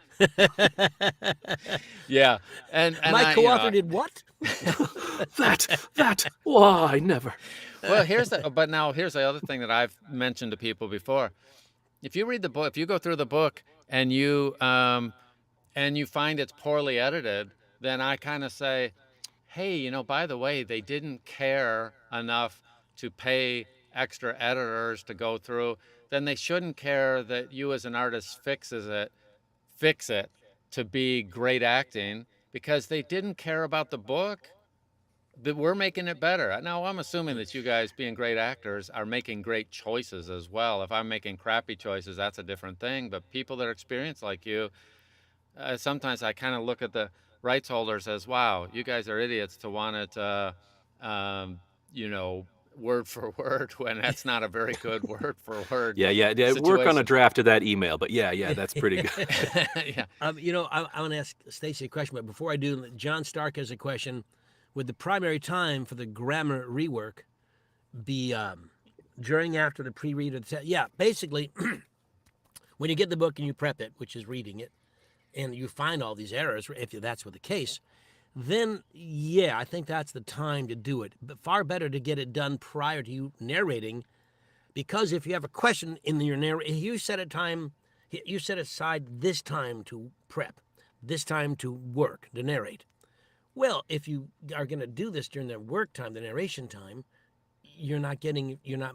Yeah. And my co-author did what? that. Why, never. Well, here's the other thing that I've mentioned to people before. If you read the book, if you go through the book and you find it's poorly edited, then I kind of say, hey, you know, by the way, they didn't care enough to pay extra editors to go through. Then they shouldn't care that you as an artist fix it to be great acting, because they didn't care about the book. That we're making it better. Now, I'm assuming that you guys, being great actors, are making great choices as well. If I'm making crappy choices, that's a different thing. But people that are experienced like you, sometimes I kind of look at the rights holders as, wow, you guys are idiots to want it, word for word, when that's not a very good word for word. Yeah. Work on a draft of that email, but yeah, that's pretty good. Yeah. I want to ask Stacy a question, but before I do, John Stark has a question. Would the primary time for the grammar rework be during, after the pre-read of the test? Yeah, basically, when you get the book and you prep it, which is reading it, and you find all these errors, if that's the case, then yeah, I think that's the time to do it. But far better to get it done prior to you narrating, because if you have a question in your narration, you set aside this time to prep, this time to work, to narrate. Well, if you are going to do this during the work time, the narration time, you're not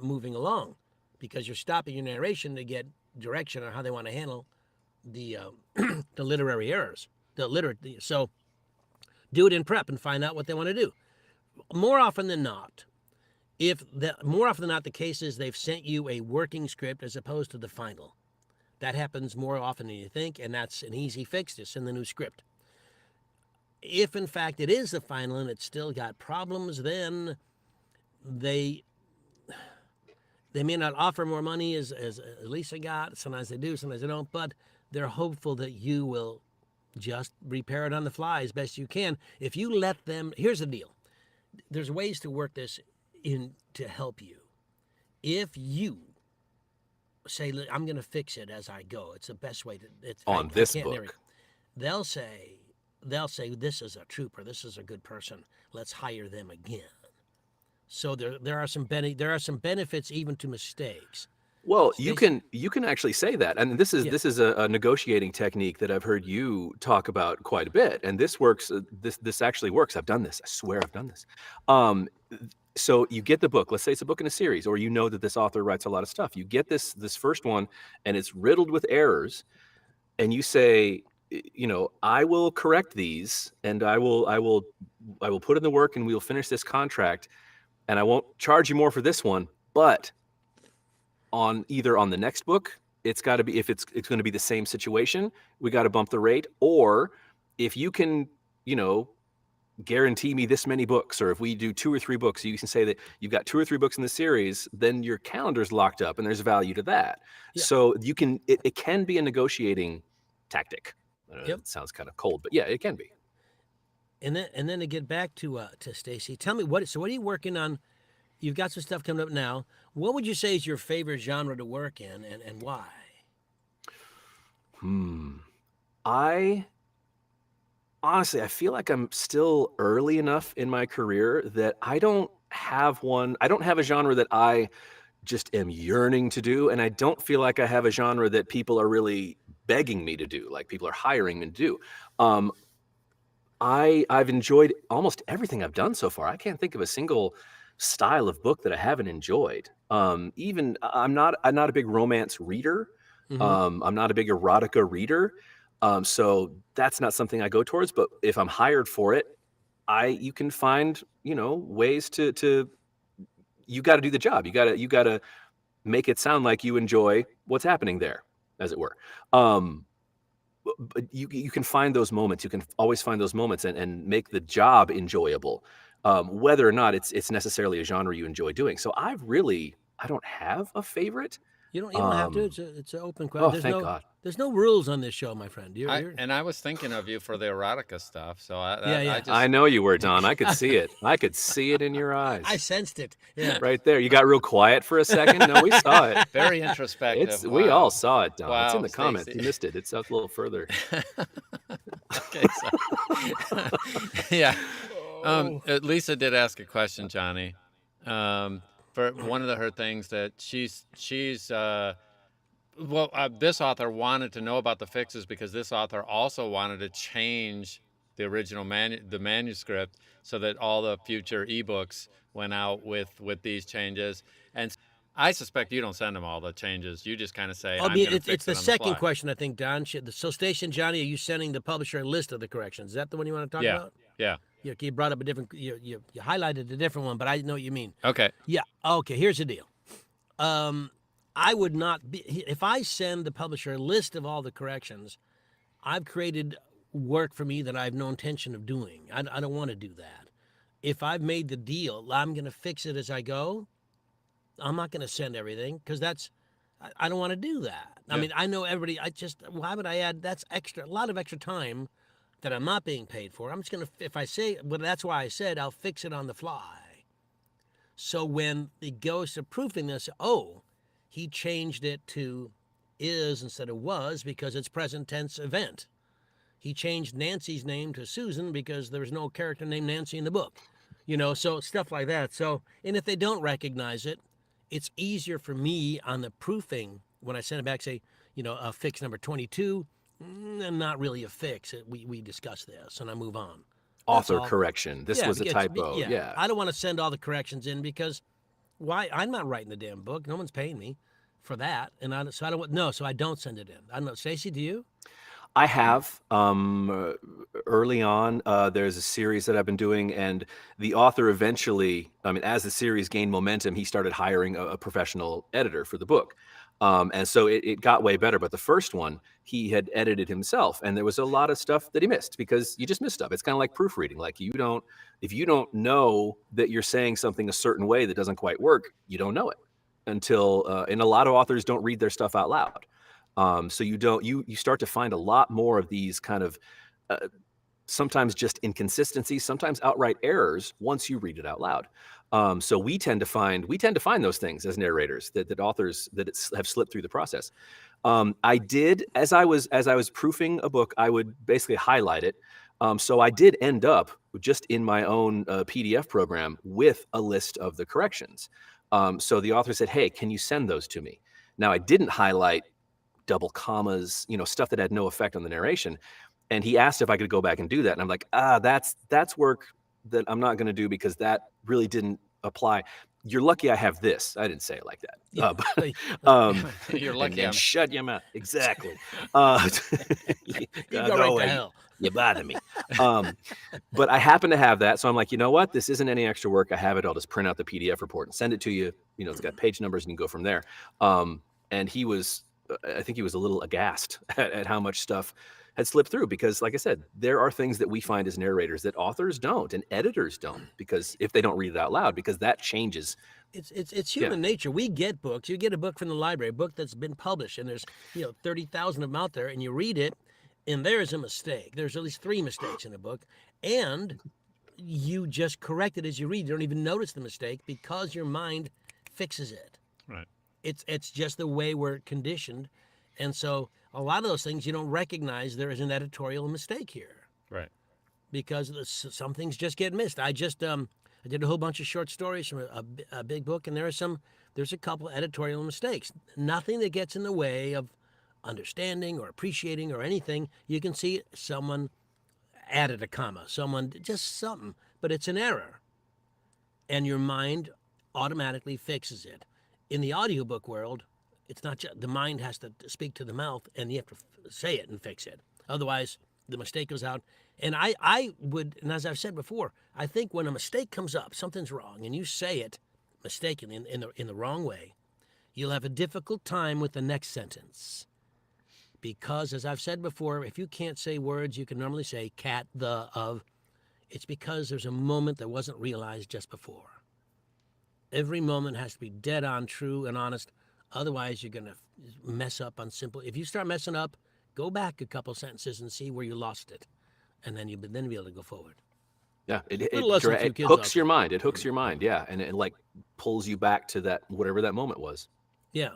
moving along, because you're stopping your narration to get direction on how they want to handle the the literary errors, So do it in prep and find out what they want to do. More often than not, the case is they've sent you a working script as opposed to the final. That happens more often than you think, and that's an easy fix. Just send the new script. If, in fact, it is the final and it's still got problems, then they may not offer more money as Lisa got. Sometimes they do, sometimes they don't. But they're hopeful that you will just repair it on the fly as best you can. If you let them, here's the deal. There's ways to work this in to help you. If you say, I'm going to fix it as I go, it's the best way to... On this book. They'll say, they'll say, this is a trooper, this is a good person, let's hire them again. So there are some benefits even to mistakes. Well, Stacy? you can actually say that, and this is Yeah. this is a negotiating technique that I've heard you talk about quite a bit, and this works. This actually works. I've done this. I swear I've done this. So you get the book. Let's say it's a book in a series, or you know that this author writes a lot of stuff. You get this first one, and it's riddled with errors, and you say, you know, I will correct these, and I will put in the work, and we'll finish this contract, and I won't charge you more for this one, but on either on the next book, it's got to be, if it's going to be the same situation, we got to bump the rate, or if you can, you know, guarantee me this many books, or if we do 2 or 3 books, you can say that you've got 2 or 3 books in the series, then your calendar's locked up and there's value to that. Yeah. So you can, it can be a negotiating tactic. Yep. It sounds kind of cold, but yeah, it can be. And then to get back to Stacy, tell me what are you working on? You've got some stuff coming up now. What would you say is your favorite genre to work in, and why? I honestly, I feel like I'm still early enough in my career that I don't have one. I don't have a genre that I just am yearning to do, and I don't feel like I have a genre that people are really begging me to do, like people are hiring me to do. I've enjoyed almost everything I've done so far. I can't think of a single style of book that I haven't enjoyed. Even I'm not a big romance reader. I'm not a big erotica reader. So that's not something I go towards. But if I'm hired for it, you can find, you know, ways to you got to do the job. You got to make it sound like you enjoy what's happening there, as it were. But you can find those moments. You can always find those moments and make the job enjoyable, whether or not it's necessarily a genre you enjoy doing. So I don't have a favorite. You don't have to. It's an open question. Oh, thank God. There's no rules on this show, my friend. And I was thinking of you for the erotica stuff. So Yeah. I know you were, Don. I could see it. I could see it in your eyes. I sensed it. Yeah. Right there. You got real quiet for a second. No, we saw it. Very introspective. We all saw it, Don. It's Wow, in the comments. Stacy. You missed it. It's up a little further. Okay, so yeah. Lisa did ask a question, Johnny. For one of her things that she's this author wanted to know about the fixes because this author also wanted to change the original manuscript so that all the future ebooks went out with these changes. And I suspect you don't send them all the changes. You just kind of say, it's the second question, I think, Don. So, Stacy and Johnny, are you sending the publisher a list of the corrections? Is that the one you want to talk about? Yeah. You brought up a different. You highlighted a different one, but I know what you mean. Okay. Yeah. Okay. Here's the deal. I would not be if I send the publisher a list of all the corrections. I've created work for me that I have no intention of doing. I don't want to do that. If I've made the deal, I'm going to fix it as I go. I'm not going to send everything because I don't want to do that. Yeah. I mean, I know everybody. Why would I add? That's a lot of extra time that I'm not being paid for. I'm just going to, if I say, well, that's why I said I'll fix it on the fly. So when it goes to proofing this, he changed it to is instead of was because it's present tense event. He changed Nancy's name to Susan because there was no character named Nancy in the book. You know, so stuff like that. So, and if they don't recognize it, it's easier for me on the proofing when I send it back, say, fix number 22, and not really a fix. We discuss this, and I move on. Author correction. This was a typo. Yeah. I don't want to send all the corrections in because why? I'm not writing the damn book. No one's paying me for that, and so I don't send it in. I don't know. Stacy, do you? I have. Early on, there's a series that I've been doing, and the author eventually, as the series gained momentum, he started hiring a professional editor for the book. And so it got way better. But the first one, he had edited himself, and there was a lot of stuff that he missed because you just missed stuff. It's kind of like proofreading. Like if you don't know that you're saying something a certain way that doesn't quite work, you don't know it until, and a lot of authors don't read their stuff out loud. So you start to find a lot more of these kind of sometimes just inconsistencies, sometimes outright errors once you read it out loud. So we tend to find those things as narrators that authors have slipped through the process. I did as I was proofing a book, I would basically highlight it. So I did end up just in my own PDF program with a list of the corrections. So the author said, "Hey, can you send those to me?" Now I didn't highlight double commas, stuff that had no effect on the narration. And he asked if I could go back and do that. And I'm like, that's work that I'm not going to do because that really didn't apply. You're lucky I have this. I didn't say it like that. Yeah. You're lucky and I'm shut your mouth. Exactly. Uh, You go go right to away. hell. You bother me. But I happen to have that. So I'm like, you know what? This isn't any extra work. I have it. I'll just print out the PDF report and send it to you. It's got page numbers and you can go from there. And I think he was a little aghast at how much stuff had slipped through because, like I said, there are things that we find as narrators that authors don't and editors don't because if they don't read it out loud, because that changes. It's human nature. We get books. You get a book from the library, a book that's been published, and there's 30,000 of them out there, and you read it, and there is a mistake. There's at least 3 mistakes in a book, and you just correct it as you read. You don't even notice the mistake because your mind fixes it. right. It's just the way we're conditioned, and so a lot of those things you don't recognize there is an editorial mistake here Right. because some things just get missed. I did a whole bunch of short stories from a big book, and there's a couple editorial mistakes. Nothing that gets in the way of understanding or appreciating or anything. You can see someone added a comma, just something, but it's an error, and your mind automatically fixes it. In the audiobook world, it's not just the mind has to speak to the mouth, and you have to say it and fix it. Otherwise, the mistake goes out. And I would, and as I've said before, I think when a mistake comes up, something's wrong, and you say it mistakenly in the wrong way, you'll have a difficult time with the next sentence. Because, as I've said before, if you can't say words, you can normally say cat, the, of. It's because there's a moment that wasn't realized just before. Every moment has to be dead on, true, and honest. Otherwise, you're going to mess up on simple. If you start messing up, go back a couple sentences and see where you lost it. And then you'll be able to go forward. Yeah, it hooks your mind. It hooks your mind, yeah, and it like pulls you back to that whatever that moment was. Yeah.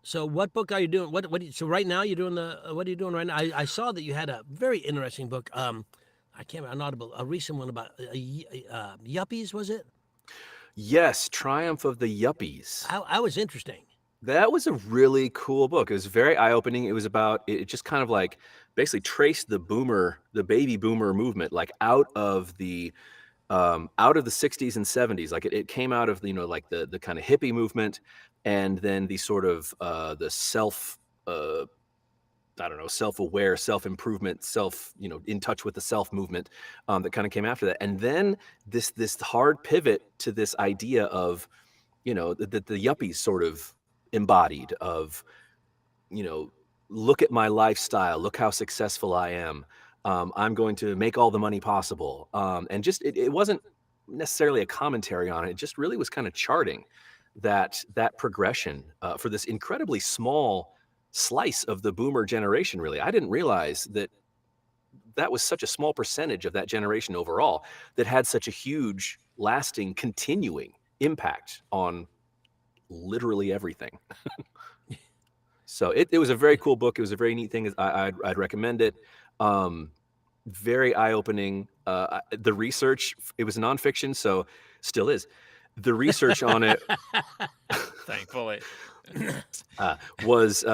So what book are you doing? So right now you're doing what are you doing right now? I saw that you had a very interesting book. I can't remember, an Audible, a recent one about yuppies, was it? Yes, Triumph of the Yuppies. I was interesting. That was a really cool book. It was very eye-opening. It was about it just kind of like basically traced the baby boomer movement, like out of the 60s and 70s. Like it came out of like the kind of hippie movement, and then the sort of the self-aware, self-improvement, in touch with the self movement that kind of came after that. And then this hard pivot to this idea of, that the yuppies sort of embodied of, look at my lifestyle, look how successful I am. I'm going to make all the money possible. And just, it wasn't necessarily a commentary on it. It just really was kind of charting that progression for this incredibly small slice of the boomer generation. Really, I didn't realize that was such a small percentage of that generation overall that had such a huge, lasting, continuing impact on literally everything. So it was a very cool book. It was a very neat thing. I'd recommend it. Very eye-opening. The research, it was nonfiction, so still is. The research on it Thankfully. was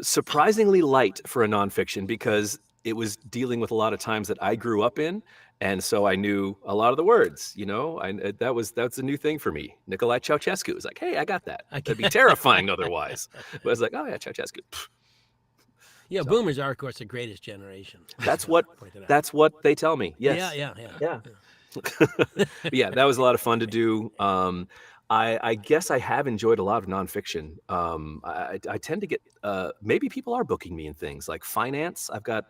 surprisingly light for a nonfiction because it was dealing with a lot of times that I grew up in, and so I knew a lot of the words. That's a new thing for me. Nicolae Ceausescu was like, "Hey, I got that." That'd be terrifying otherwise. But I was like, "Oh yeah, Ceausescu." Yeah, So- boomers are, of course, the greatest generation. That's what they tell me. Yes. Yeah. Yeah, that was a lot of fun to do. I guess I have enjoyed a lot of nonfiction. I tend to get maybe people are booking me in things like finance. I've got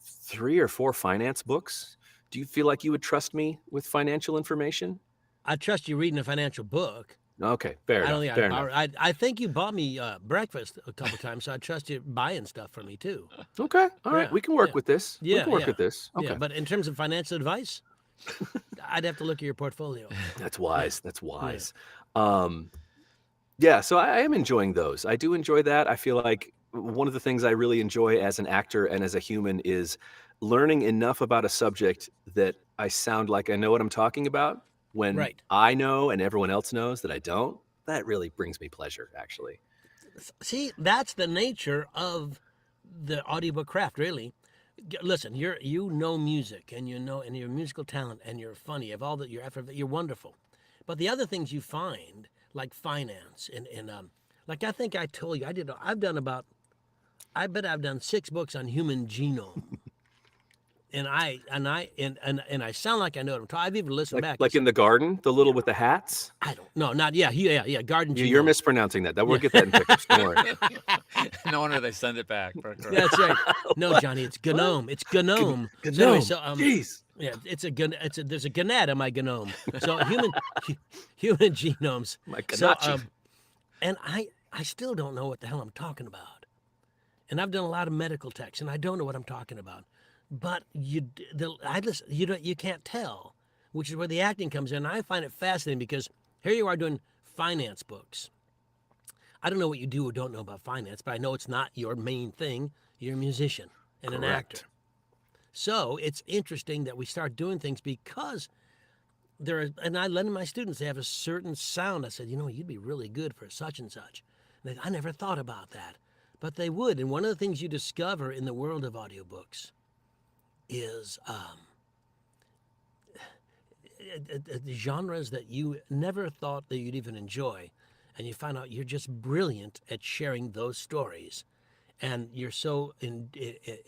3 or 4 finance books. Do you feel like you would trust me with financial information? I trust you reading a financial book. Okay, fair I don't enough. think Fair enough. I think you bought me breakfast a couple times, so I trust you buying stuff for me too. Okay, all right, Yeah, we can work yeah. with this. We Yeah, can work yeah. with this. Okay, Yeah, but in terms of financial advice, I'd have to look at your portfolio. that's wise. That's wise. Yeah, so I am enjoying those. I do enjoy that. I feel like one of the things I really enjoy as an actor and as a human is learning enough about a subject that I sound like I know what I'm talking about when Right. I know and everyone else knows that I don't, that really brings me pleasure, actually. See, that's the nature of the audiobook craft, really. Listen, you know music, and and your musical talent, and you're funny. You have all that your effort. You're wonderful, but the other things you find, like finance, and like I think I told you, I've done about, I bet I've done 6 books on human genome. And I sound like I know what I'm talking. I've even listened back. Like in the garden, the little with the hats? I don't know, not yeah, garden genome. You're mispronouncing that. We'll Yeah. get that in pickups. Don't worry. No wonder they send it back. For correction. That's right. No, Johnny, it's gnome. It's gnome. Gnome. So anyway, Jeez. yeah, there's a gonad in my gnome. So human genomes. My So ganache. and I still don't know what the hell I'm talking about. And I've done a lot of medical texts, and I don't know what I'm talking about. But you can't tell, which is where the acting comes in. And I find it fascinating because here you are doing finance books. I don't know what you do or don't know about finance, but I know it's not your main thing. You're a musician and an Correct. actor. So it's interesting that we start doing things because and I let my students, they have a certain sound. I said, you'd be really good for such and such. And I never thought about that, but they would. And one of the things you discover in the world of audiobooks is the genres that you never thought that you'd even enjoy, and you find out you're just brilliant at sharing those stories, and you're so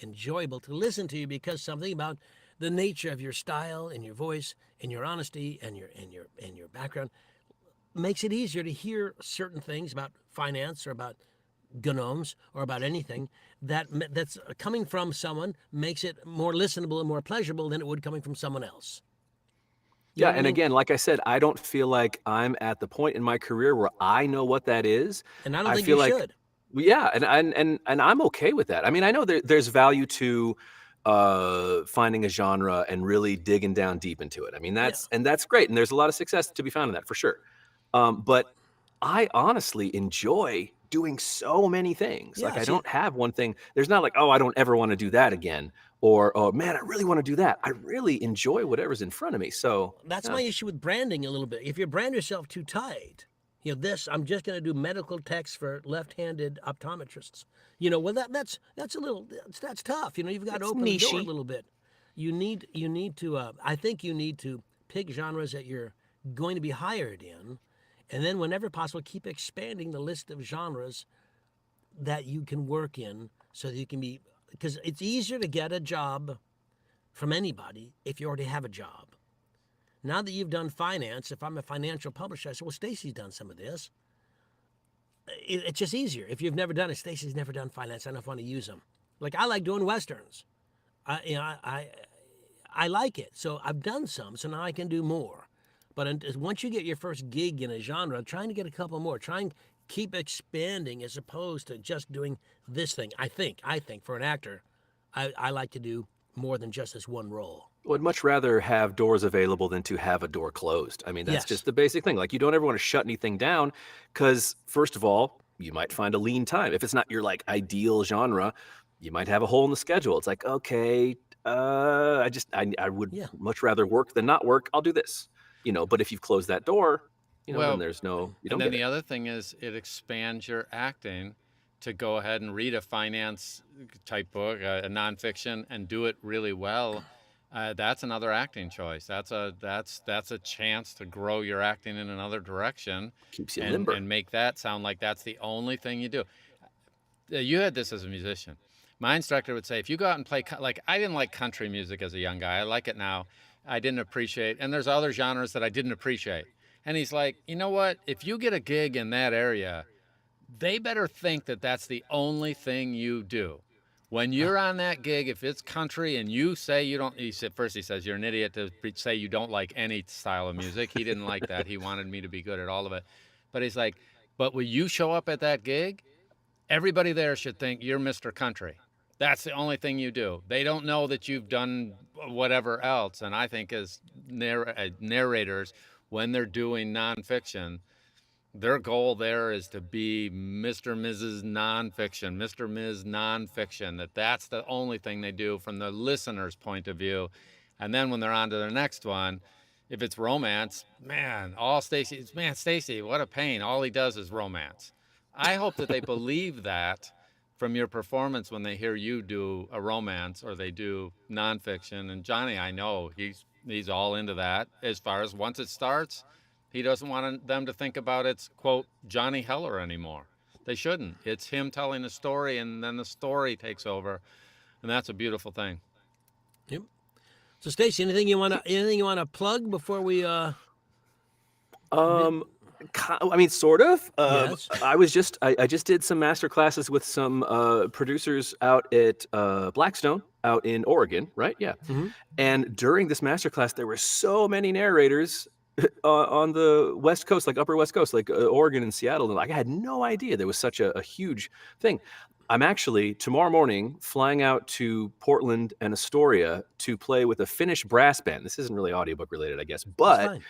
enjoyable to listen to because something about the nature of your style and your voice and your honesty and your background makes it easier to hear certain things about finance or about gnomes or about anything that's coming from someone makes it more listenable and more pleasurable than it would coming from someone else. You know Yeah, what I and mean? again, like I said, I don't feel like I'm at the point in my career where I know what that is. And I don't I think feel you like, should. yeah, and I'm okay with that. I mean, I know there's value to finding a genre and really digging down deep into it. I mean, Yeah. that's great, and there's a lot of success to be found in that for sure. But I honestly enjoy doing so many things. Like Yeah. I See, don't have one thing. There's not like, oh, I don't ever want to do that again, or oh man, I really want to do that. I really enjoy whatever's in front of me. So that's yeah. my issue with branding a little bit. If you brand yourself too tight, I'm just going to do medical text for left-handed optometrists. Well, that's a little, that's tough. You've got to It's open the door a niche-y. little bit. You need to. I think you need to pick genres that you're going to be hired in, and then whenever possible, keep expanding the list of genres that you can work in, so that you can be, because it's easier to get a job from anybody if you already have a job. Now that you've done finance, if I'm a financial publisher, I say, well, Stacy's done some of this. It's just easier. If you've never done it, Stacy's never done finance. I don't know if I want to use them. Like I like doing westerns. I like it. So I've done some, so now I can do more. But once you get your first gig in a genre, trying to get a couple more, try and keep expanding as opposed to just doing this thing. I think for an actor, I like to do more than just this one role. Would much rather have doors available than to have a door closed. I mean, that's Yes. just the basic thing. Like you don't ever want to shut anything down because first of all, you might find a lean time. If it's not your like ideal genre, you might have a hole in the schedule. It's like, okay, I would Yeah. much rather work than not work. I'll do this. But if you've closed that door, then there's no, you don't And then get the it. other thing is it expands your acting to go ahead and read a finance type book, a nonfiction, and do it really well. That's another acting choice. That's a chance to grow your acting in another direction, Keeps you and limber. make that sound like that's the only thing you do. You had this as a musician. My instructor would say, if you go out and play, like I didn't like country music as a young guy. I like it now. I didn't appreciate, and there's other genres that I didn't appreciate. And he's like, you know what? If you get a gig in that area, they better think that that's the only thing you do. When you're on that gig, if it's country and you say you don't, first he says you're an idiot to say you don't like any style of music. He didn't like that. He wanted me to be good at all of it. But he's like, but when you show up at that gig, everybody there should think you're Mr. Country. That's the only thing you do. They don't know that you've done whatever else. And I think as narrators, when they're doing nonfiction, their goal there is to be Mr. and Mrs. Nonfiction, Mr. Ms. Nonfiction, that's the only thing they do from the listener's point of view. And then when they're on to their next one, if it's romance, man, Stacy, what a pain. All he does is romance. I hope that they believe that from your performance when they hear you do a romance or they do nonfiction. And Johnny, I know he's all into that. As far as once it starts, he doesn't want them to think about it's, quote, Johnny Heller anymore. They shouldn't. It's him telling a story, and then the story takes over, and that's a beautiful thing. Yep. So, Stacy, anything you want to plug before we? I mean, sort of. Yes. I just did some master classes with some producers out at Blackstone out in Oregon, right? Yeah. Mhm. And during this master class, there were so many narrators on the West Coast, like Upper West Coast, like Oregon and Seattle. And like, I had no idea there was such a huge thing. I'm actually tomorrow morning flying out to Portland and Astoria to play with a Finnish brass band. This isn't really audiobook related, I guess, That's but fine.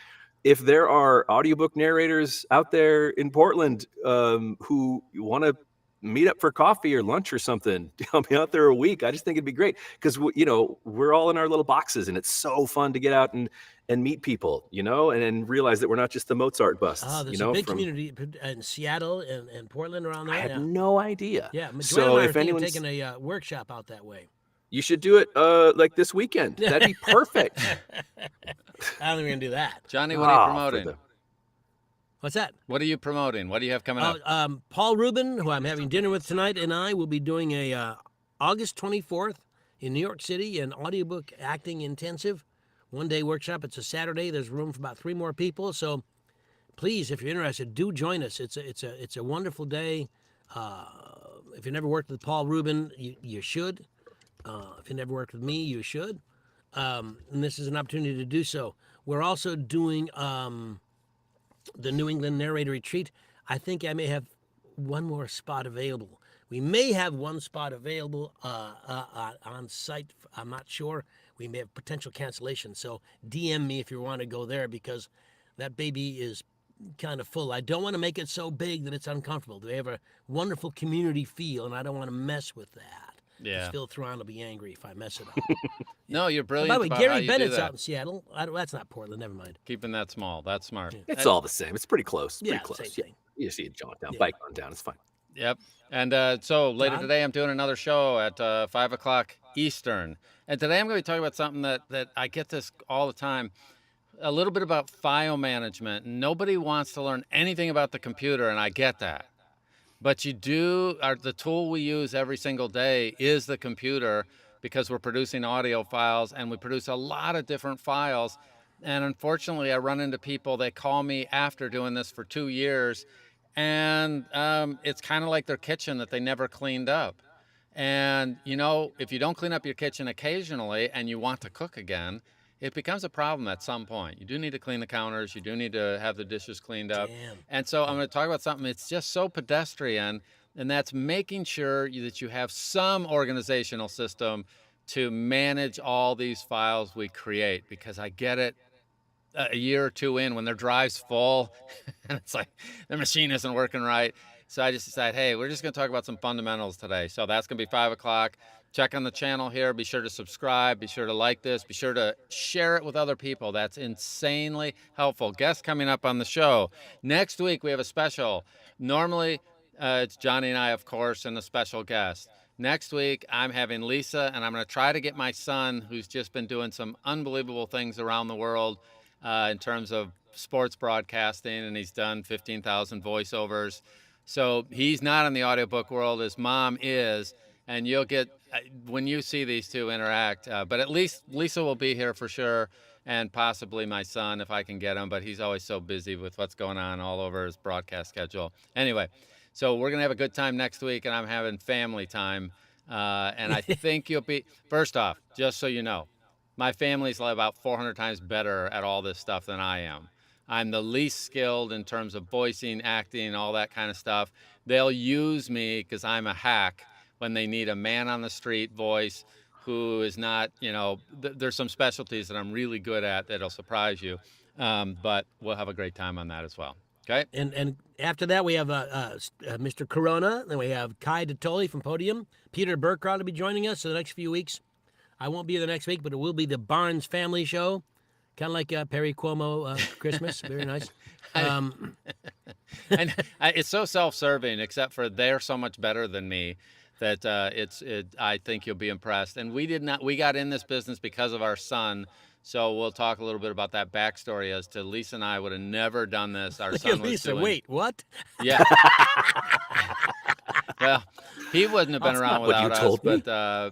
if there are audiobook narrators out there in Portland who want to meet up for coffee or lunch or something, I'll be out there a week. I just think it'd be great because we're all in our little boxes, and it's so fun to get out and meet people, and realize that we're not just the Mozart busts. There's a big community in Seattle and Portland around there. I had no idea. Yeah, Joanna So and I are if thinking of anyone's taking a workshop out that way. you should do it like this weekend. That'd be perfect. I don't think we're gonna do that. Johnny, what are you Ah, for promoting? What's that? What are you promoting? What do you have coming up? Paul Rubin, who I'm having dinner with tonight, and I will be doing a August 24th in New York City, an audiobook acting intensive, one-day workshop. It's a Saturday. There's room for about 3 more people. So please, if you're interested, do join us. It's a wonderful day. If you never worked with Paul Rubin, you should. If you never worked with me, you should. And this is an opportunity to do so. We're also doing the New England Narrator Retreat. I think I may have one more spot available. We may have one spot available on site. I'm not sure. We may have potential cancellation. So DM me if you want to go there, because that baby is kind of full. I don't want to make it so big that it's uncomfortable. They have a wonderful community feel, and I don't want to mess with that. Yeah. Phil Theron will be angry if I mess it up. No, you're brilliant. By the way, about how Gary you Bennett's do out that. in Seattle. That's not Portland. Never mind. Keeping that small. That's smart. It's all the same. It's pretty close. Yeah, Pretty close. same Yeah. thing. You see it jaunt down, Yeah. bike on down. It's fine. Yep. And so later John? today, I'm doing another show at 5 o'clock Eastern. And today I'm going to be talking about something that I get this all the time, a little bit about file management. Nobody wants to learn anything about the computer, and I get that. But the tool we use every single day is the computer, because we're producing audio files and we produce a lot of different files. And unfortunately, I run into people that call me after doing this for 2 years, and it's kind of like their kitchen that they never cleaned up. And, if you don't clean up your kitchen occasionally and you want to cook again, it becomes a problem at some point. You do need to clean the counters. You do need to have the dishes cleaned up. Damn. And so I'm going to talk about something that's just so pedestrian, and that's making sure that you have some organizational system to manage all these files we create, because I get it a year or 2 in when their drive's full and it's like the machine isn't working right. So I just decided, hey, we're just going to talk about some fundamentals today. So that's going to be 5 o'clock. Check on the channel here. Be sure to subscribe. Be sure to like this. Be sure to share it with other people. That's insanely helpful. Guests coming up on the show. Next week, we have a special. Normally, it's Johnny and I, of course, and a special guest. Next week, I'm having Lisa, and I'm going to try to get my son, who's just been doing some unbelievable things around the world in terms of sports broadcasting, and he's done 15,000 voiceovers. So he's not in the audiobook world. His mom is, and you'll get, when you see these two interact, but at least Lisa will be here for sure, and possibly my son if I can get him, but he's always so busy with what's going on all over his broadcast schedule. Anyway, so we're going to have a good time next week, and I'm having family time, and I think you'll be, first off, just so you know, my family's about 400 times better at all this stuff than I am. I'm the least skilled in terms of voicing, acting, all that kind of stuff. They'll use me because I'm a hack when they need a man on the street voice who is not, there's some specialties that I'm really good at that'll surprise you. But we'll have a great time on that as well. Okay. And after that, we have Mr. Corona. Then we have Kai DeToli from Podium. Peter Burkrot will be joining us for the next few weeks. I won't be here the next week, but it will be the Baarns Family Show, kind of like Perry Cuomo Christmas. Very nice. And it's so self-serving, except for they're so much better than me that I think you'll be impressed. And we got in this business because of our son. So we'll talk a little bit about that backstory as to Lisa and I would have never done this. Our son was Lisa, doing, wait, what? Yeah. Well, he wouldn't have been That's around not what you without us, told me.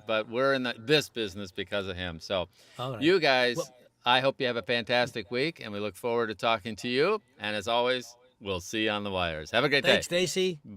but we're in this business because of him. So All right. you guys, Well- I hope you have a fantastic week, and we look forward to talking to you. And as always, we'll see you on the wires. Have a great day. Thanks, Stacy.